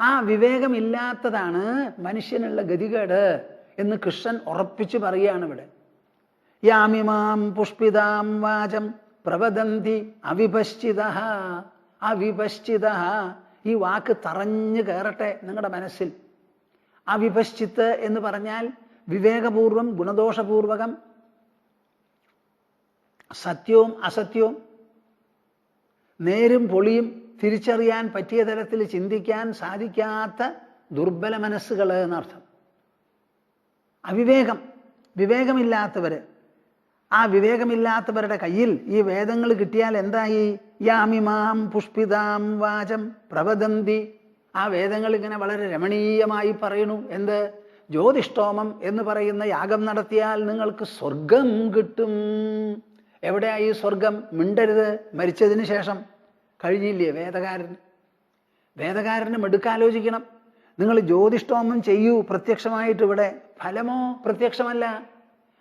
ആ വിവേകമില്ലാത്തതാണ് മനുഷ്യനുള്ള ഗതികേട് എന്ന് കൃഷ്ണൻ ഉറപ്പിച്ചു പറയുകയാണ് ഇവിടെ. യാമിമാം പുഷ്പിതാം വാചം പ്രവദന്തി അവിപശ്ചിതഃ. അവിപശ്ചിതഃ, ഈ വാക്ക് തറഞ്ഞു കയറട്ടെ നിങ്ങളുടെ മനസ്സിൽ. അവിപശ്ചിത്ത് എന്ന് പറഞ്ഞാൽ വിവേകപൂർവം ഗുണദോഷപൂർവകം സത്യവും അസത്യവും നേരും പൊളിയും തിരിച്ചറിയാൻ പറ്റിയ തരത്തിൽ ചിന്തിക്കാൻ സാധിക്കാത്ത ദുർബല മനസ്സുകൾ എന്നർത്ഥം. അവിവേകം, വിവേകമില്ലാത്തവര്. ആ വിവേകമില്ലാത്തവരുടെ കയ്യിൽ ഈ വേദങ്ങൾ കിട്ടിയാൽ എന്തായി? യാമിമാം പുഷ്പിതാം വാചം പ്രവദന്തി. ആ വേദങ്ങൾ ഇങ്ങനെ വളരെ രമണീയമായി പറയണു. എന്ത്? ജ്യോതിഷ്ഠോമം എന്ന് പറയുന്ന യാഗം നടത്തിയാൽ നിങ്ങൾക്ക് സ്വർഗം കിട്ടും. എവിടെയായി സ്വർഗം? മിണ്ടരുത്. മരിച്ചതിന് ശേഷം. കഴിഞ്ഞില്ലേ വേദകാരന്? വേദകാരന് മെടുക്കാലോചിക്കണം. നിങ്ങൾ ജ്യോതിഷ്ഠോമം ചെയ്യൂ പ്രത്യക്ഷമായിട്ട്. ഇവിടെ ഫലമോ പ്രത്യക്ഷമല്ല.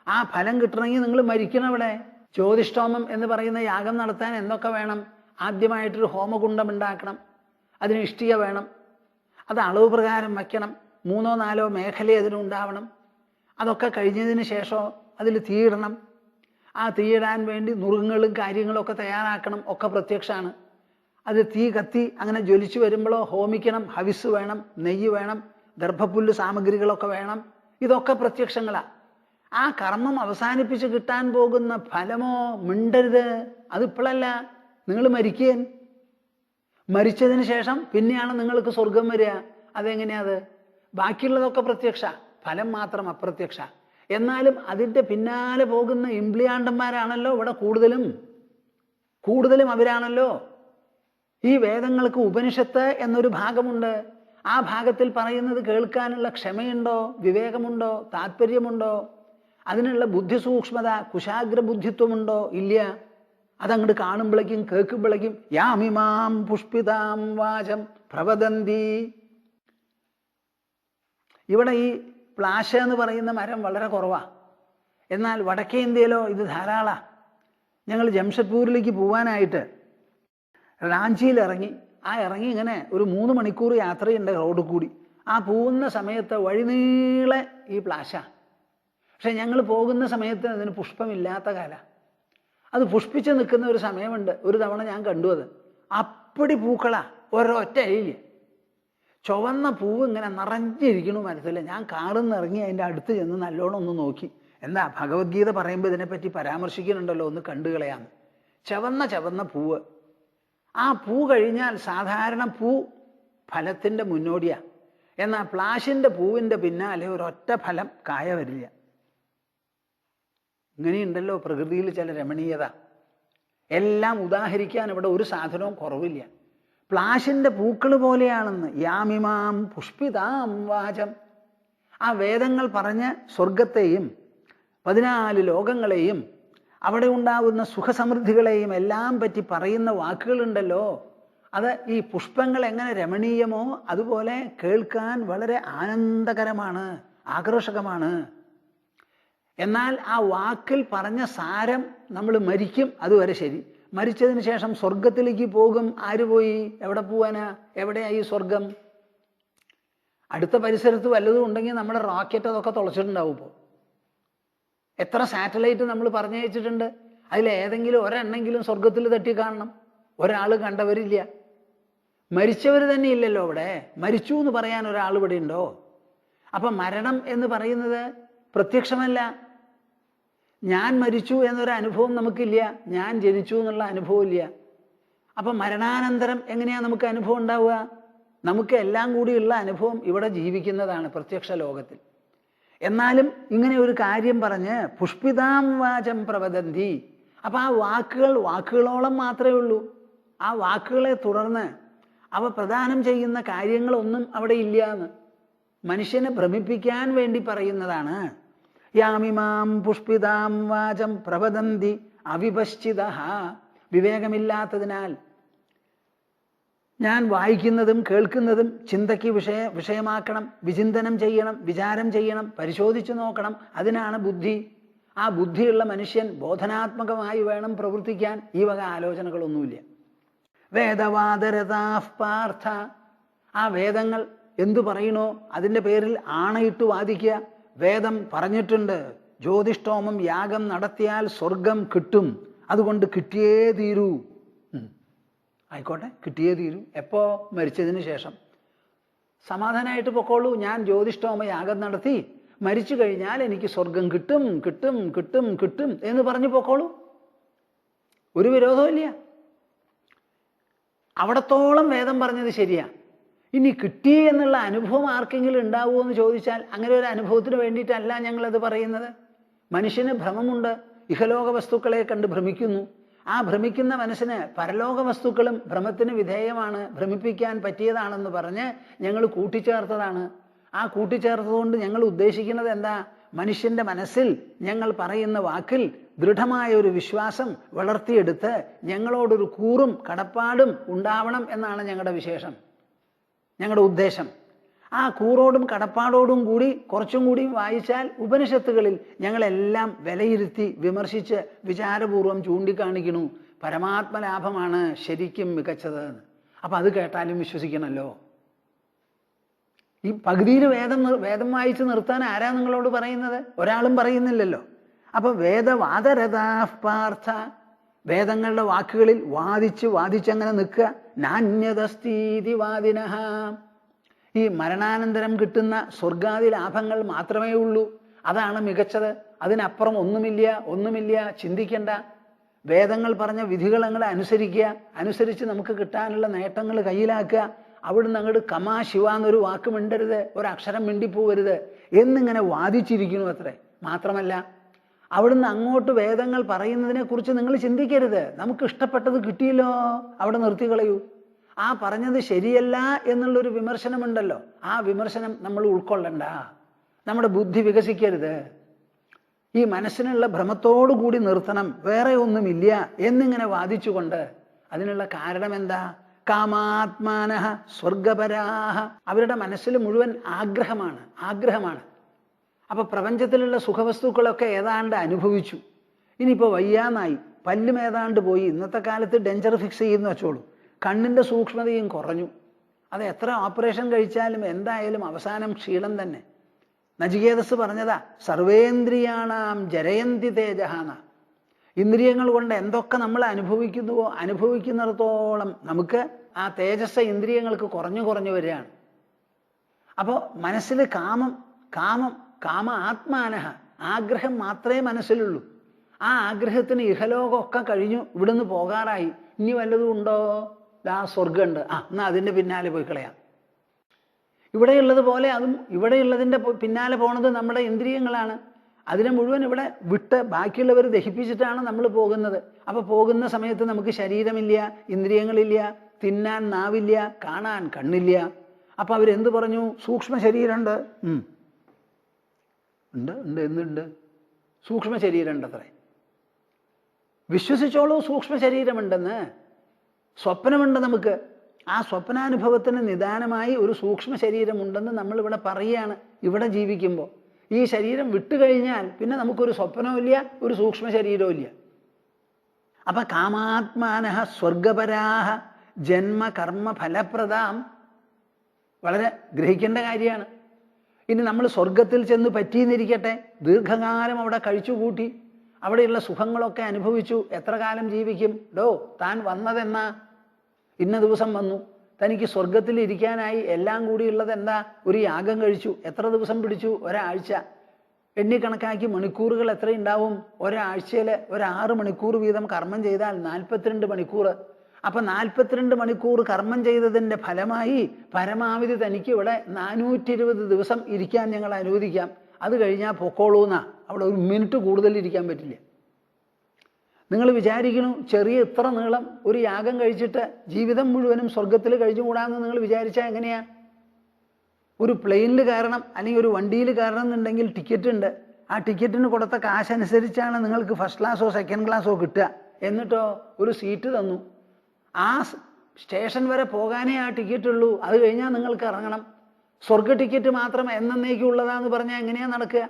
ആ ഫലം കിട്ടണമെങ്കിൽ നിങ്ങൾ മരിക്കണം. ഇവിടെ ജ്യോതിഷ്ഠോമം എന്ന് പറയുന്ന യാഗം നടത്താൻ എന്തൊക്കെ വേണം? ആദ്യമായിട്ടൊരു ഹോമകുണ്ഡം ഉണ്ടാക്കണം. അതിന് ഇഷ്ടിക വേണം. അത് അളവ് പ്രകാരം വയ്ക്കണം. 3-4 മേഖല അതിനുണ്ടാവണം. അതൊക്കെ കഴിഞ്ഞതിന് ശേഷം അതിൽ തീയിടണം. ആ തീയിടാൻ വേണ്ടി നുറുങ്ങുകളും കാര്യങ്ങളും ഒക്കെ തയ്യാറാക്കണം. ഒക്കെ പ്രത്യക്ഷമാണ്. അത് തീ കത്തി അങ്ങനെ ജ്വലിച്ചു വരുമ്പോഴോ ഹോമിക്കണം. ഹവിസ് വേണം, നെയ്യ് വേണം, ദർഭപ്പുല്ല് സാമഗ്രികളൊക്കെ വേണം. ഇതൊക്കെ പ്രത്യക്ഷങ്ങളാണ്. ആ കർമ്മം അവസാനിപ്പിച്ച് കിട്ടാൻ പോകുന്ന ഫലമോ മിണ്ടരുത്. അതിപ്പോഴല്ല, നിങ്ങൾ മരിക്കേൻ. മരിച്ചതിന് ശേഷം പിന്നെയാണ് നിങ്ങൾക്ക് സ്വർഗം വരിക. അതെങ്ങനെയാത്? ബാക്കിയുള്ളതൊക്കെ പ്രത്യക്ഷ, ഫലം മാത്രം അപ്രത്യക്ഷ. എന്നാലും അതിൻ്റെ പിന്നാലെ പോകുന്ന ഇംപ്ലിയാണ്ടന്മാരാണല്ലോ ഇവിടെ കൂടുതലും അവരാണല്ലോ. ഈ വേദങ്ങൾക്ക് ഉപനിഷത്ത് എന്നൊരു ഭാഗമുണ്ട്. ആ ഭാഗത്തിൽ പറയുന്നത് കേൾക്കാനുള്ള ക്ഷമയുണ്ടോ? വിവേകമുണ്ടോ? താല്പര്യമുണ്ടോ? അതിനുള്ള ബുദ്ധിസൂക്ഷ്മത, കുശാഗ്ര ബുദ്ധിത്വമുണ്ടോ? ഇല്ല. അതങ്ങോട്ട് കാണുമ്പോഴേക്കും കേൾക്കുമ്പോഴേക്കും യാമിമാം പുഷ്പിതാം വാചം പ്രവദന്തി. ഇവിടെ ഈ പ്ലാശ എന്ന് പറയുന്ന മരം വളരെ കുറവാണ്. എന്നാൽ വടക്കേ ഇന്ത്യയിലോ ഇത് ധാരാളമാണ്. ഞങ്ങൾ ജംഷഡ്പൂരിലേക്ക് പോവാനായിട്ട് റാഞ്ചിയിൽ ഇറങ്ങി. ഇറങ്ങി ഇങ്ങനെ ഒരു 3 മണിക്കൂർ യാത്രയുണ്ട് റോഡ് കൂടി. ആ പോകുന്ന സമയത്ത് വഴിനീളെ ഈ പ്ലാശ. പക്ഷെ ഞങ്ങൾ പോകുന്ന സമയത്ത് അതിന് പുഷ്പമില്ലാത്ത കാലം. അത് പുഷ്പിച്ച് നിൽക്കുന്ന ഒരു സമയമുണ്ട്. ഒരു തവണ ഞാൻ കണ്ടു. അത് അപ്പടി പൂക്കളാ, ഒരൊറ്റ അഴിയില്ല. ചുവന്ന പൂവ് ഇങ്ങനെ നിറഞ്ഞിരിക്കണു മരത്തിൽ. ഞാൻ കാറിന്ന് ഇറങ്ങി അതിൻ്റെ അടുത്ത് ചെന്ന് നല്ലോണം ഒന്ന് നോക്കി. എന്താ ഭഗവത്ഗീത പറയുമ്പോൾ ഇതിനെപ്പറ്റി പരാമർശിക്കുന്നുണ്ടല്ലോ, ഒന്ന് കണ്ടുകളയാന്ന്. ചുവന്ന പൂവ്. ആ പൂ കഴിഞ്ഞാൽ സാധാരണ പൂ ഫലത്തിൻ്റെ മുന്നോടിയാണ്. എന്നാൽ പ്ലാശിൻ്റെ പൂവിൻ്റെ പിന്നാലെ ഒരൊറ്റ ഫലം, കായ വരില്ല. ഇങ്ങനെയുണ്ടല്ലോ പ്രകൃതിയിൽ ചില രമണീയത. എല്ലാം ഉദാഹരിക്കാൻ ഇവിടെ ഒരു സാധനവും കുറവില്ല. പ്ലാശിൻ്റെ പൂക്കൾ പോലെയാണെന്ന്. യാമിമാം പുഷ്പിതാം വാചം. ആ വേദങ്ങൾ പറഞ്ഞ് സ്വർഗത്തെയും 14 ലോകങ്ങളെയും അവിടെ ഉണ്ടാകുന്ന സുഖസമൃദ്ധികളെയും എല്ലാം പറ്റി പറയുന്ന വാക്കുകളുണ്ടല്ലോ, അത് ഈ പുഷ്പങ്ങൾ എങ്ങനെ രമണീയമോ അതുപോലെ കേൾക്കാൻ വളരെ ആനന്ദകരമാണ്, ആകർഷകമാണ്. എന്നാൽ ആ വാക്കിൽ പറഞ്ഞ സാരം നമ്മൾ മരിക്കും, അതുവരെ ശരി. മരിച്ചതിന് ശേഷം സ്വർഗത്തിലേക്ക് പോകും. ആര് പോയി? എവിടെ പോവാനാ? എവിടെയായി സ്വർഗം? അടുത്ത പരിസരത്ത് വല്ലതും ഉണ്ടെങ്കിൽ നമ്മുടെ റോക്കറ്റ് അതൊക്കെ തുളച്ചിട്ടുണ്ടാവും. ഇപ്പോൾ എത്ര സാറ്റലൈറ്റ് നമ്മൾ പറഞ്ഞയച്ചിട്ടുണ്ട്. അതിലേതെങ്കിലും ഒരെണ്ണെങ്കിലും സ്വർഗത്തിൽ തട്ടി കാണണം. ഒരാൾ കണ്ടവരില്ല. മരിച്ചവർ തന്നെ ഇല്ലല്ലോ ഇവിടെ. മരിച്ചു എന്ന് പറയാൻ ഒരാൾ ഇവിടെ ഉണ്ടോ? അപ്പം മരണം എന്ന് പറയുന്നത് പ്രത്യക്ഷമല്ല. ഞാൻ മരിച്ചു എന്നൊരു അനുഭവം നമുക്കില്ല. ഞാൻ ജനിച്ചു എന്നുള്ള അനുഭവം ഇല്ല. അപ്പം മരണാനന്തരം എങ്ങനെയാണ് നമുക്ക് അനുഭവം ഉണ്ടാവുക? നമുക്ക് എല്ലാം കൂടിയുള്ള അനുഭവം ഇവിടെ ജീവിക്കുന്നതാണ് പ്രത്യക്ഷ ലോകത്തിൽ. എന്നാലും ഇങ്ങനെ ഒരു കാര്യം പറഞ്ഞ് പുഷ്പിതാം വാചം പ്രവദന്തി. അപ്പം ആ വാക്കുകളോളം മാത്രമേ ഉള്ളൂ. ആ വാക്കുകളെ തുടർന്ന് അവ പ്രദാനം ചെയ്യുന്ന കാര്യങ്ങളൊന്നും അവിടെ ഇല്ല എന്ന് മനുഷ്യനെ ഭ്രമിപ്പിക്കാൻ വേണ്ടി പറയുന്നതാണ്. യാമിമാം പുഷ്പിതാം വാചം പ്രവദന്തി അവിപശ്ചിതഃ. വിവേകമില്ലാത്തതിനാൽ ഞാൻ വായിക്കുന്നതും കേൾക്കുന്നതും ചിന്തയ്ക്ക് വിഷയമാക്കണം, വിചിന്തനം ചെയ്യണം, വിചാരം ചെയ്യണം, പരിശോധിച്ചു നോക്കണം. അതിനാണ് ബുദ്ധി. ആ ബുദ്ധിയുള്ള മനുഷ്യൻ ബോധനാത്മകമായി വേണം പ്രവർത്തിക്കാൻ. ഈ വക ആലോചനകളൊന്നുമില്ല. വേദവാദരതാഃ പാർത്ഥ. ആ വേദങ്ങൾ എന്തു പറയണോ അതിൻ്റെ പേരിൽ ആണയിട്ട് വാദിക്കുക. വേദം പറഞ്ഞിട്ടുണ്ട്, ജ്യോതിഷ്ഠോമം യാഗം നടത്തിയാൽ സ്വർഗം കിട്ടും, അതുകൊണ്ട് കിട്ടിയേ തീരൂ. ആയിക്കോട്ടെ, കിട്ടിയേ തീരൂ. എപ്പോ? മരിച്ചതിന് ശേഷം. സമാധാനമായിട്ട് പൊക്കോളൂ. ഞാൻ ജ്യോതിഷ്ഠോമ യാഗം നടത്തി മരിച്ചു കഴിഞ്ഞാൽ എനിക്ക് സ്വർഗം കിട്ടും കിട്ടും കിട്ടും കിട്ടും എന്ന് പറഞ്ഞു പൊക്കോളൂ. ഒരു വിരോധവും ഇല്ല. അവിടത്തോളം വേദം പറഞ്ഞത് ശരിയാ. ഇനി കിട്ടി എന്നുള്ള അനുഭവം ആർക്കെങ്കിലും ഉണ്ടാവുമോ എന്ന് ചോദിച്ചാൽ അങ്ങനെ ഒരു അനുഭവത്തിന് വേണ്ടിയിട്ടല്ല ഞങ്ങളത് പറയുന്നത്. മനുഷ്യന് ഭ്രമമുണ്ട്, ഇഹലോക വസ്തുക്കളെ കണ്ട് ഭ്രമിക്കുന്നു. ആ ഭ്രമിക്കുന്ന മനസ്സിന് പരലോക വസ്തുക്കളും ഭ്രമത്തിന് വിധേയമാണ്, ഭ്രമിപ്പിക്കാൻ പറ്റിയതാണെന്ന് പറഞ്ഞ് ഞങ്ങൾ കൂട്ടിച്ചേർത്തതാണ്. ആ കൂട്ടിച്ചേർത്തതുകൊണ്ട് ഞങ്ങൾ ഉദ്ദേശിക്കുന്നത് എന്താ? മനുഷ്യന്റെ മനസ്സിൽ ഞങ്ങൾ പറയുന്ന വാക്കിൽ ദൃഢമായ ഒരു വിശ്വാസം വളർത്തിയെടുത്ത് ഞങ്ങളോടൊരു കൂറും കടപ്പാടും ഉണ്ടാവണം എന്നാണ് ഞങ്ങളുടെ വിശേഷം, ഞങ്ങളുടെ ഉദ്ദേശം. ആ കൂറോടും കടപ്പാടോടും കൂടി കുറച്ചും കൂടി വായിച്ചാൽ ഉപനിഷത്തുകളിൽ ഞങ്ങളെല്ലാം വിലയിരുത്തി വിമർശിച്ച് വിചാരപൂർവം ചൂണ്ടിക്കാണിക്കണു പരമാത്മലാഭമാണ് ശരിക്കും മികച്ചത് എന്ന്. അപ്പം അത് കേട്ടാലും വിശ്വസിക്കണമല്ലോ. ഈ പകുതിയിൽ വേദം വായിച്ച് നിർത്താൻ ആരാ നിങ്ങളോട് പറയുന്നത്? ഒരാളും പറയുന്നില്ലല്ലോ. അപ്പൊ വേദവാദരഥാപാർത്ഥ, വേദങ്ങളുടെ വാക്കുകളിൽ വാദിച്ചങ്ങനെ നിൽക്കുക. നാന്യതസ്തീതി വാദിനഃ, ഈ മരണാനന്തരം കിട്ടുന്ന സ്വർഗാദി ലാഭങ്ങൾ മാത്രമേ ഉള്ളൂ, അതാണ് മികച്ചത്, അതിനപ്പുറം ഒന്നുമില്ല, ചിന്തിക്കണ്ട. വേദങ്ങൾ പറഞ്ഞ വിധികൾ അങ്ങോട്ട് അനുസരിക്കുക, അനുസരിച്ച് നമുക്ക് കിട്ടാനുള്ള നേട്ടങ്ങൾ കയ്യിലാക്കുക. അവിടുന്ന് അങ്ങോട്ട് കമാ ശിവ എന്നൊരു വാക്ക് മിണ്ടരുത്, ഒരക്ഷരം മിണ്ടിപ്പോവരുത് എന്നിങ്ങനെ വാദിച്ചിരിക്കുന്നു അത്രേ. മാത്രമല്ല അവിടുന്ന് അങ്ങോട്ട് വേദങ്ങൾ പറയുന്നതിനെ കുറിച്ച് നിങ്ങൾ ചിന്തിക്കരുത്. നമുക്ക് ഇഷ്ടപ്പെട്ടത് കിട്ടിയല്ലോ, അവിടെ നിർത്തിക്കളയൂ. ആ പറഞ്ഞത് ശരിയല്ല എന്നുള്ളൊരു വിമർശനമുണ്ടല്ലോ, ആ വിമർശനം നമ്മൾ ഉൾക്കൊള്ളണ്ട. നമ്മുടെ ബുദ്ധി വികസിക്കരുത്. ഈ മനസ്സിനുള്ള ഭ്രമത്തോടു കൂടി നിർത്തണം, വേറെ ഒന്നുമില്ല എന്നിങ്ങനെ വാദിച്ചുകൊണ്ട്. അതിനുള്ള കാരണം എന്താ? കാമാത്മാനഃ സ്വർഗപരാഹ, അവരുടെ മനസ്സിൽ മുഴുവൻ ആഗ്രഹമാണ്. അപ്പൊ പ്രപഞ്ചത്തിലുള്ള സുഖവസ്തുക്കളൊക്കെ ഏതാണ്ട് അനുഭവിച്ചു. ഇനിയിപ്പോൾ വയ്യാന്നായി, പല്ലും ഏതാണ്ട് പോയി. ഇന്നത്തെ കാലത്ത് ഡെഞ്ചർ ഫിക്സ് ചെയ്യുന്ന വെച്ചോളൂ. കണ്ണിൻ്റെ സൂക്ഷ്മതയും കുറഞ്ഞു. അത് എത്ര ഓപ്പറേഷൻ കഴിച്ചാലും എന്തായാലും അവസാനം ക്ഷീണം തന്നെ. നചികേതസ് പറഞ്ഞതാ, സർവേന്ദ്രിയാണാം ജരയന്തി തേജഹാന. ഇന്ദ്രിയങ്ങൾ കൊണ്ട് എന്തൊക്കെ നമ്മൾ അനുഭവിക്കുന്നുവോ അനുഭവിക്കുന്നിടത്തോളം നമുക്ക് ആ തേജസ് ഇന്ദ്രിയങ്ങൾക്ക് കുറഞ്ഞു വരികയാണ്. അപ്പോൾ മനസ്സിൽ കാമ ആത്മാനഃ, ആഗ്രഹം മാത്രമേ മനസ്സിലുള്ളൂ. ആ ആഗ്രഹത്തിന് ഇഹലോകമൊക്കെ കഴിഞ്ഞു, ഇവിടുന്ന് പോകാറായി. ഇനി വല്ലതും ഉണ്ടോ? ആ സ്വർഗമുണ്ട്, എന്നാൽ അതിൻ്റെ പിന്നാലെ പോയി കളയാം. ഇവിടെയുള്ളത് പോലെ അതും ഇവിടെയുള്ളതിൻ്റെ പിന്നാലെ പോണത് നമ്മുടെ ഇന്ദ്രിയങ്ങളാണ്. അതിനെ മുഴുവൻ ഇവിടെ വിട്ട് ബാക്കിയുള്ളവർ ദഹിപ്പിച്ചിട്ടാണ് നമ്മൾ പോകുന്നത്. അപ്പോൾ പോകുന്ന സമയത്ത് നമുക്ക് ശരീരമില്ല, ഇന്ദ്രിയങ്ങളില്ല, തിന്നാൻ നാവില്ല, കാണാൻ കണ്ണില്ല. അപ്പം അവരെന്ത് പറഞ്ഞു? സൂക്ഷ്മ ശരീരമുണ്ട്. ഉണ്ട് സൂക്ഷ്മ ശരീരമുണ്ട് അത്രേ. വിശ്വസിച്ചോളൂ സൂക്ഷ്മ ശരീരമുണ്ടെന്ന്. സ്വപ്നമുണ്ട് നമുക്ക്. ആ സ്വപ്നാനുഭവത്തിന് നിദാനമായി ഒരു സൂക്ഷ്മ ശരീരമുണ്ടെന്ന് നമ്മളിവിടെ പറയുകയാണ്. ഇവിടെ ജീവിക്കുമ്പോൾ ഈ ശരീരം വിട്ടുകഴിഞ്ഞാൽ പിന്നെ നമുക്കൊരു സ്വപ്നവും ഇല്ല, ഒരു സൂക്ഷ്മ ശരീരവും ഇല്ല. അപ്പൊ കാമാത്മാനഃ സ്വർഗപരാഹ ജന്മ കർമ്മ ഫലപ്രദാം, വളരെ ഗ്രഹിക്കേണ്ട കാര്യമാണ്. ഇനി നമ്മൾ സ്വർഗത്തിൽ ചെന്ന് പറ്റിയെന്നിരിക്കട്ടെ, ദീർഘകാലം അവിടെ കഴിച്ചുകൂട്ടി, അവിടെയുള്ള സുഖങ്ങളൊക്കെ അനുഭവിച്ചു. എത്ര കാലം ജീവിക്കും? താൻ വന്നതെന്നാ? ഇന്ന ദിവസം വന്നു. തനിക്ക് സ്വർഗത്തിൽ ഇരിക്കാനായി എല്ലാം കൂടിയുള്ളത് എന്താ? ഒരു യാഗം കഴിച്ചു. എത്ര ദിവസം പിടിച്ചു? ഒരാഴ്ച. എണ്ണിക്കണക്കാക്കി മണിക്കൂറുകൾ എത്രയുണ്ടാവും? ഒരാഴ്ചയിൽ 6 മണിക്കൂർ വീതം കർമ്മം ചെയ്താൽ 42 മണിക്കൂർ. അപ്പം 42 മണിക്കൂർ കർമ്മം ചെയ്തതിൻ്റെ ഫലമായി പരമാവധി തനിക്ക് ഇവിടെ 420 ദിവസം ഇരിക്കാൻ ഞങ്ങൾ അനുവദിക്കാം. അത് കഴിഞ്ഞാൽ പൊക്കോളൂന്നാ. അവിടെ ഒരു മിനിറ്റ് കൂടുതൽ ഇരിക്കാൻ പറ്റില്ല. നിങ്ങൾ വിചാരിക്കണു ചെറിയ ഇത്ര നീളം ഒരു യാഗം കഴിച്ചിട്ട് ജീവിതം മുഴുവനും സ്വർഗത്തിൽ കഴിഞ്ഞുകൂടാന്ന് നിങ്ങൾ വിചാരിച്ചാൽ എങ്ങനെയാ? ഒരു പ്ലെയിനിൽ കയറണം അല്ലെങ്കിൽ ഒരു വണ്ടിയിൽ കയറണം എന്നുണ്ടെങ്കിൽ ടിക്കറ്റ് ഉണ്ട്. ആ ടിക്കറ്റിന് കൊടുത്ത കാശനുസരിച്ചാണ് നിങ്ങൾക്ക് ഫസ്റ്റ് ക്ലാസ്സോ സെക്കൻഡ് ക്ലാസ്സോ കിട്ടുക. എന്നിട്ടോ ഒരു സീറ്റ് തന്നു. ആ സ്റ്റേഷൻ വരെ പോകാനേ ആ ടിക്കറ്റ് ഉള്ളൂ. അത് കഴിഞ്ഞാൽ നിങ്ങൾക്ക് ഇറങ്ങണം. സ്വർഗ ടിക്കറ്റ് മാത്രം എന്നേക്കുള്ളതാന്ന് പറഞ്ഞാൽ എങ്ങനെയാണ് നടക്കുക?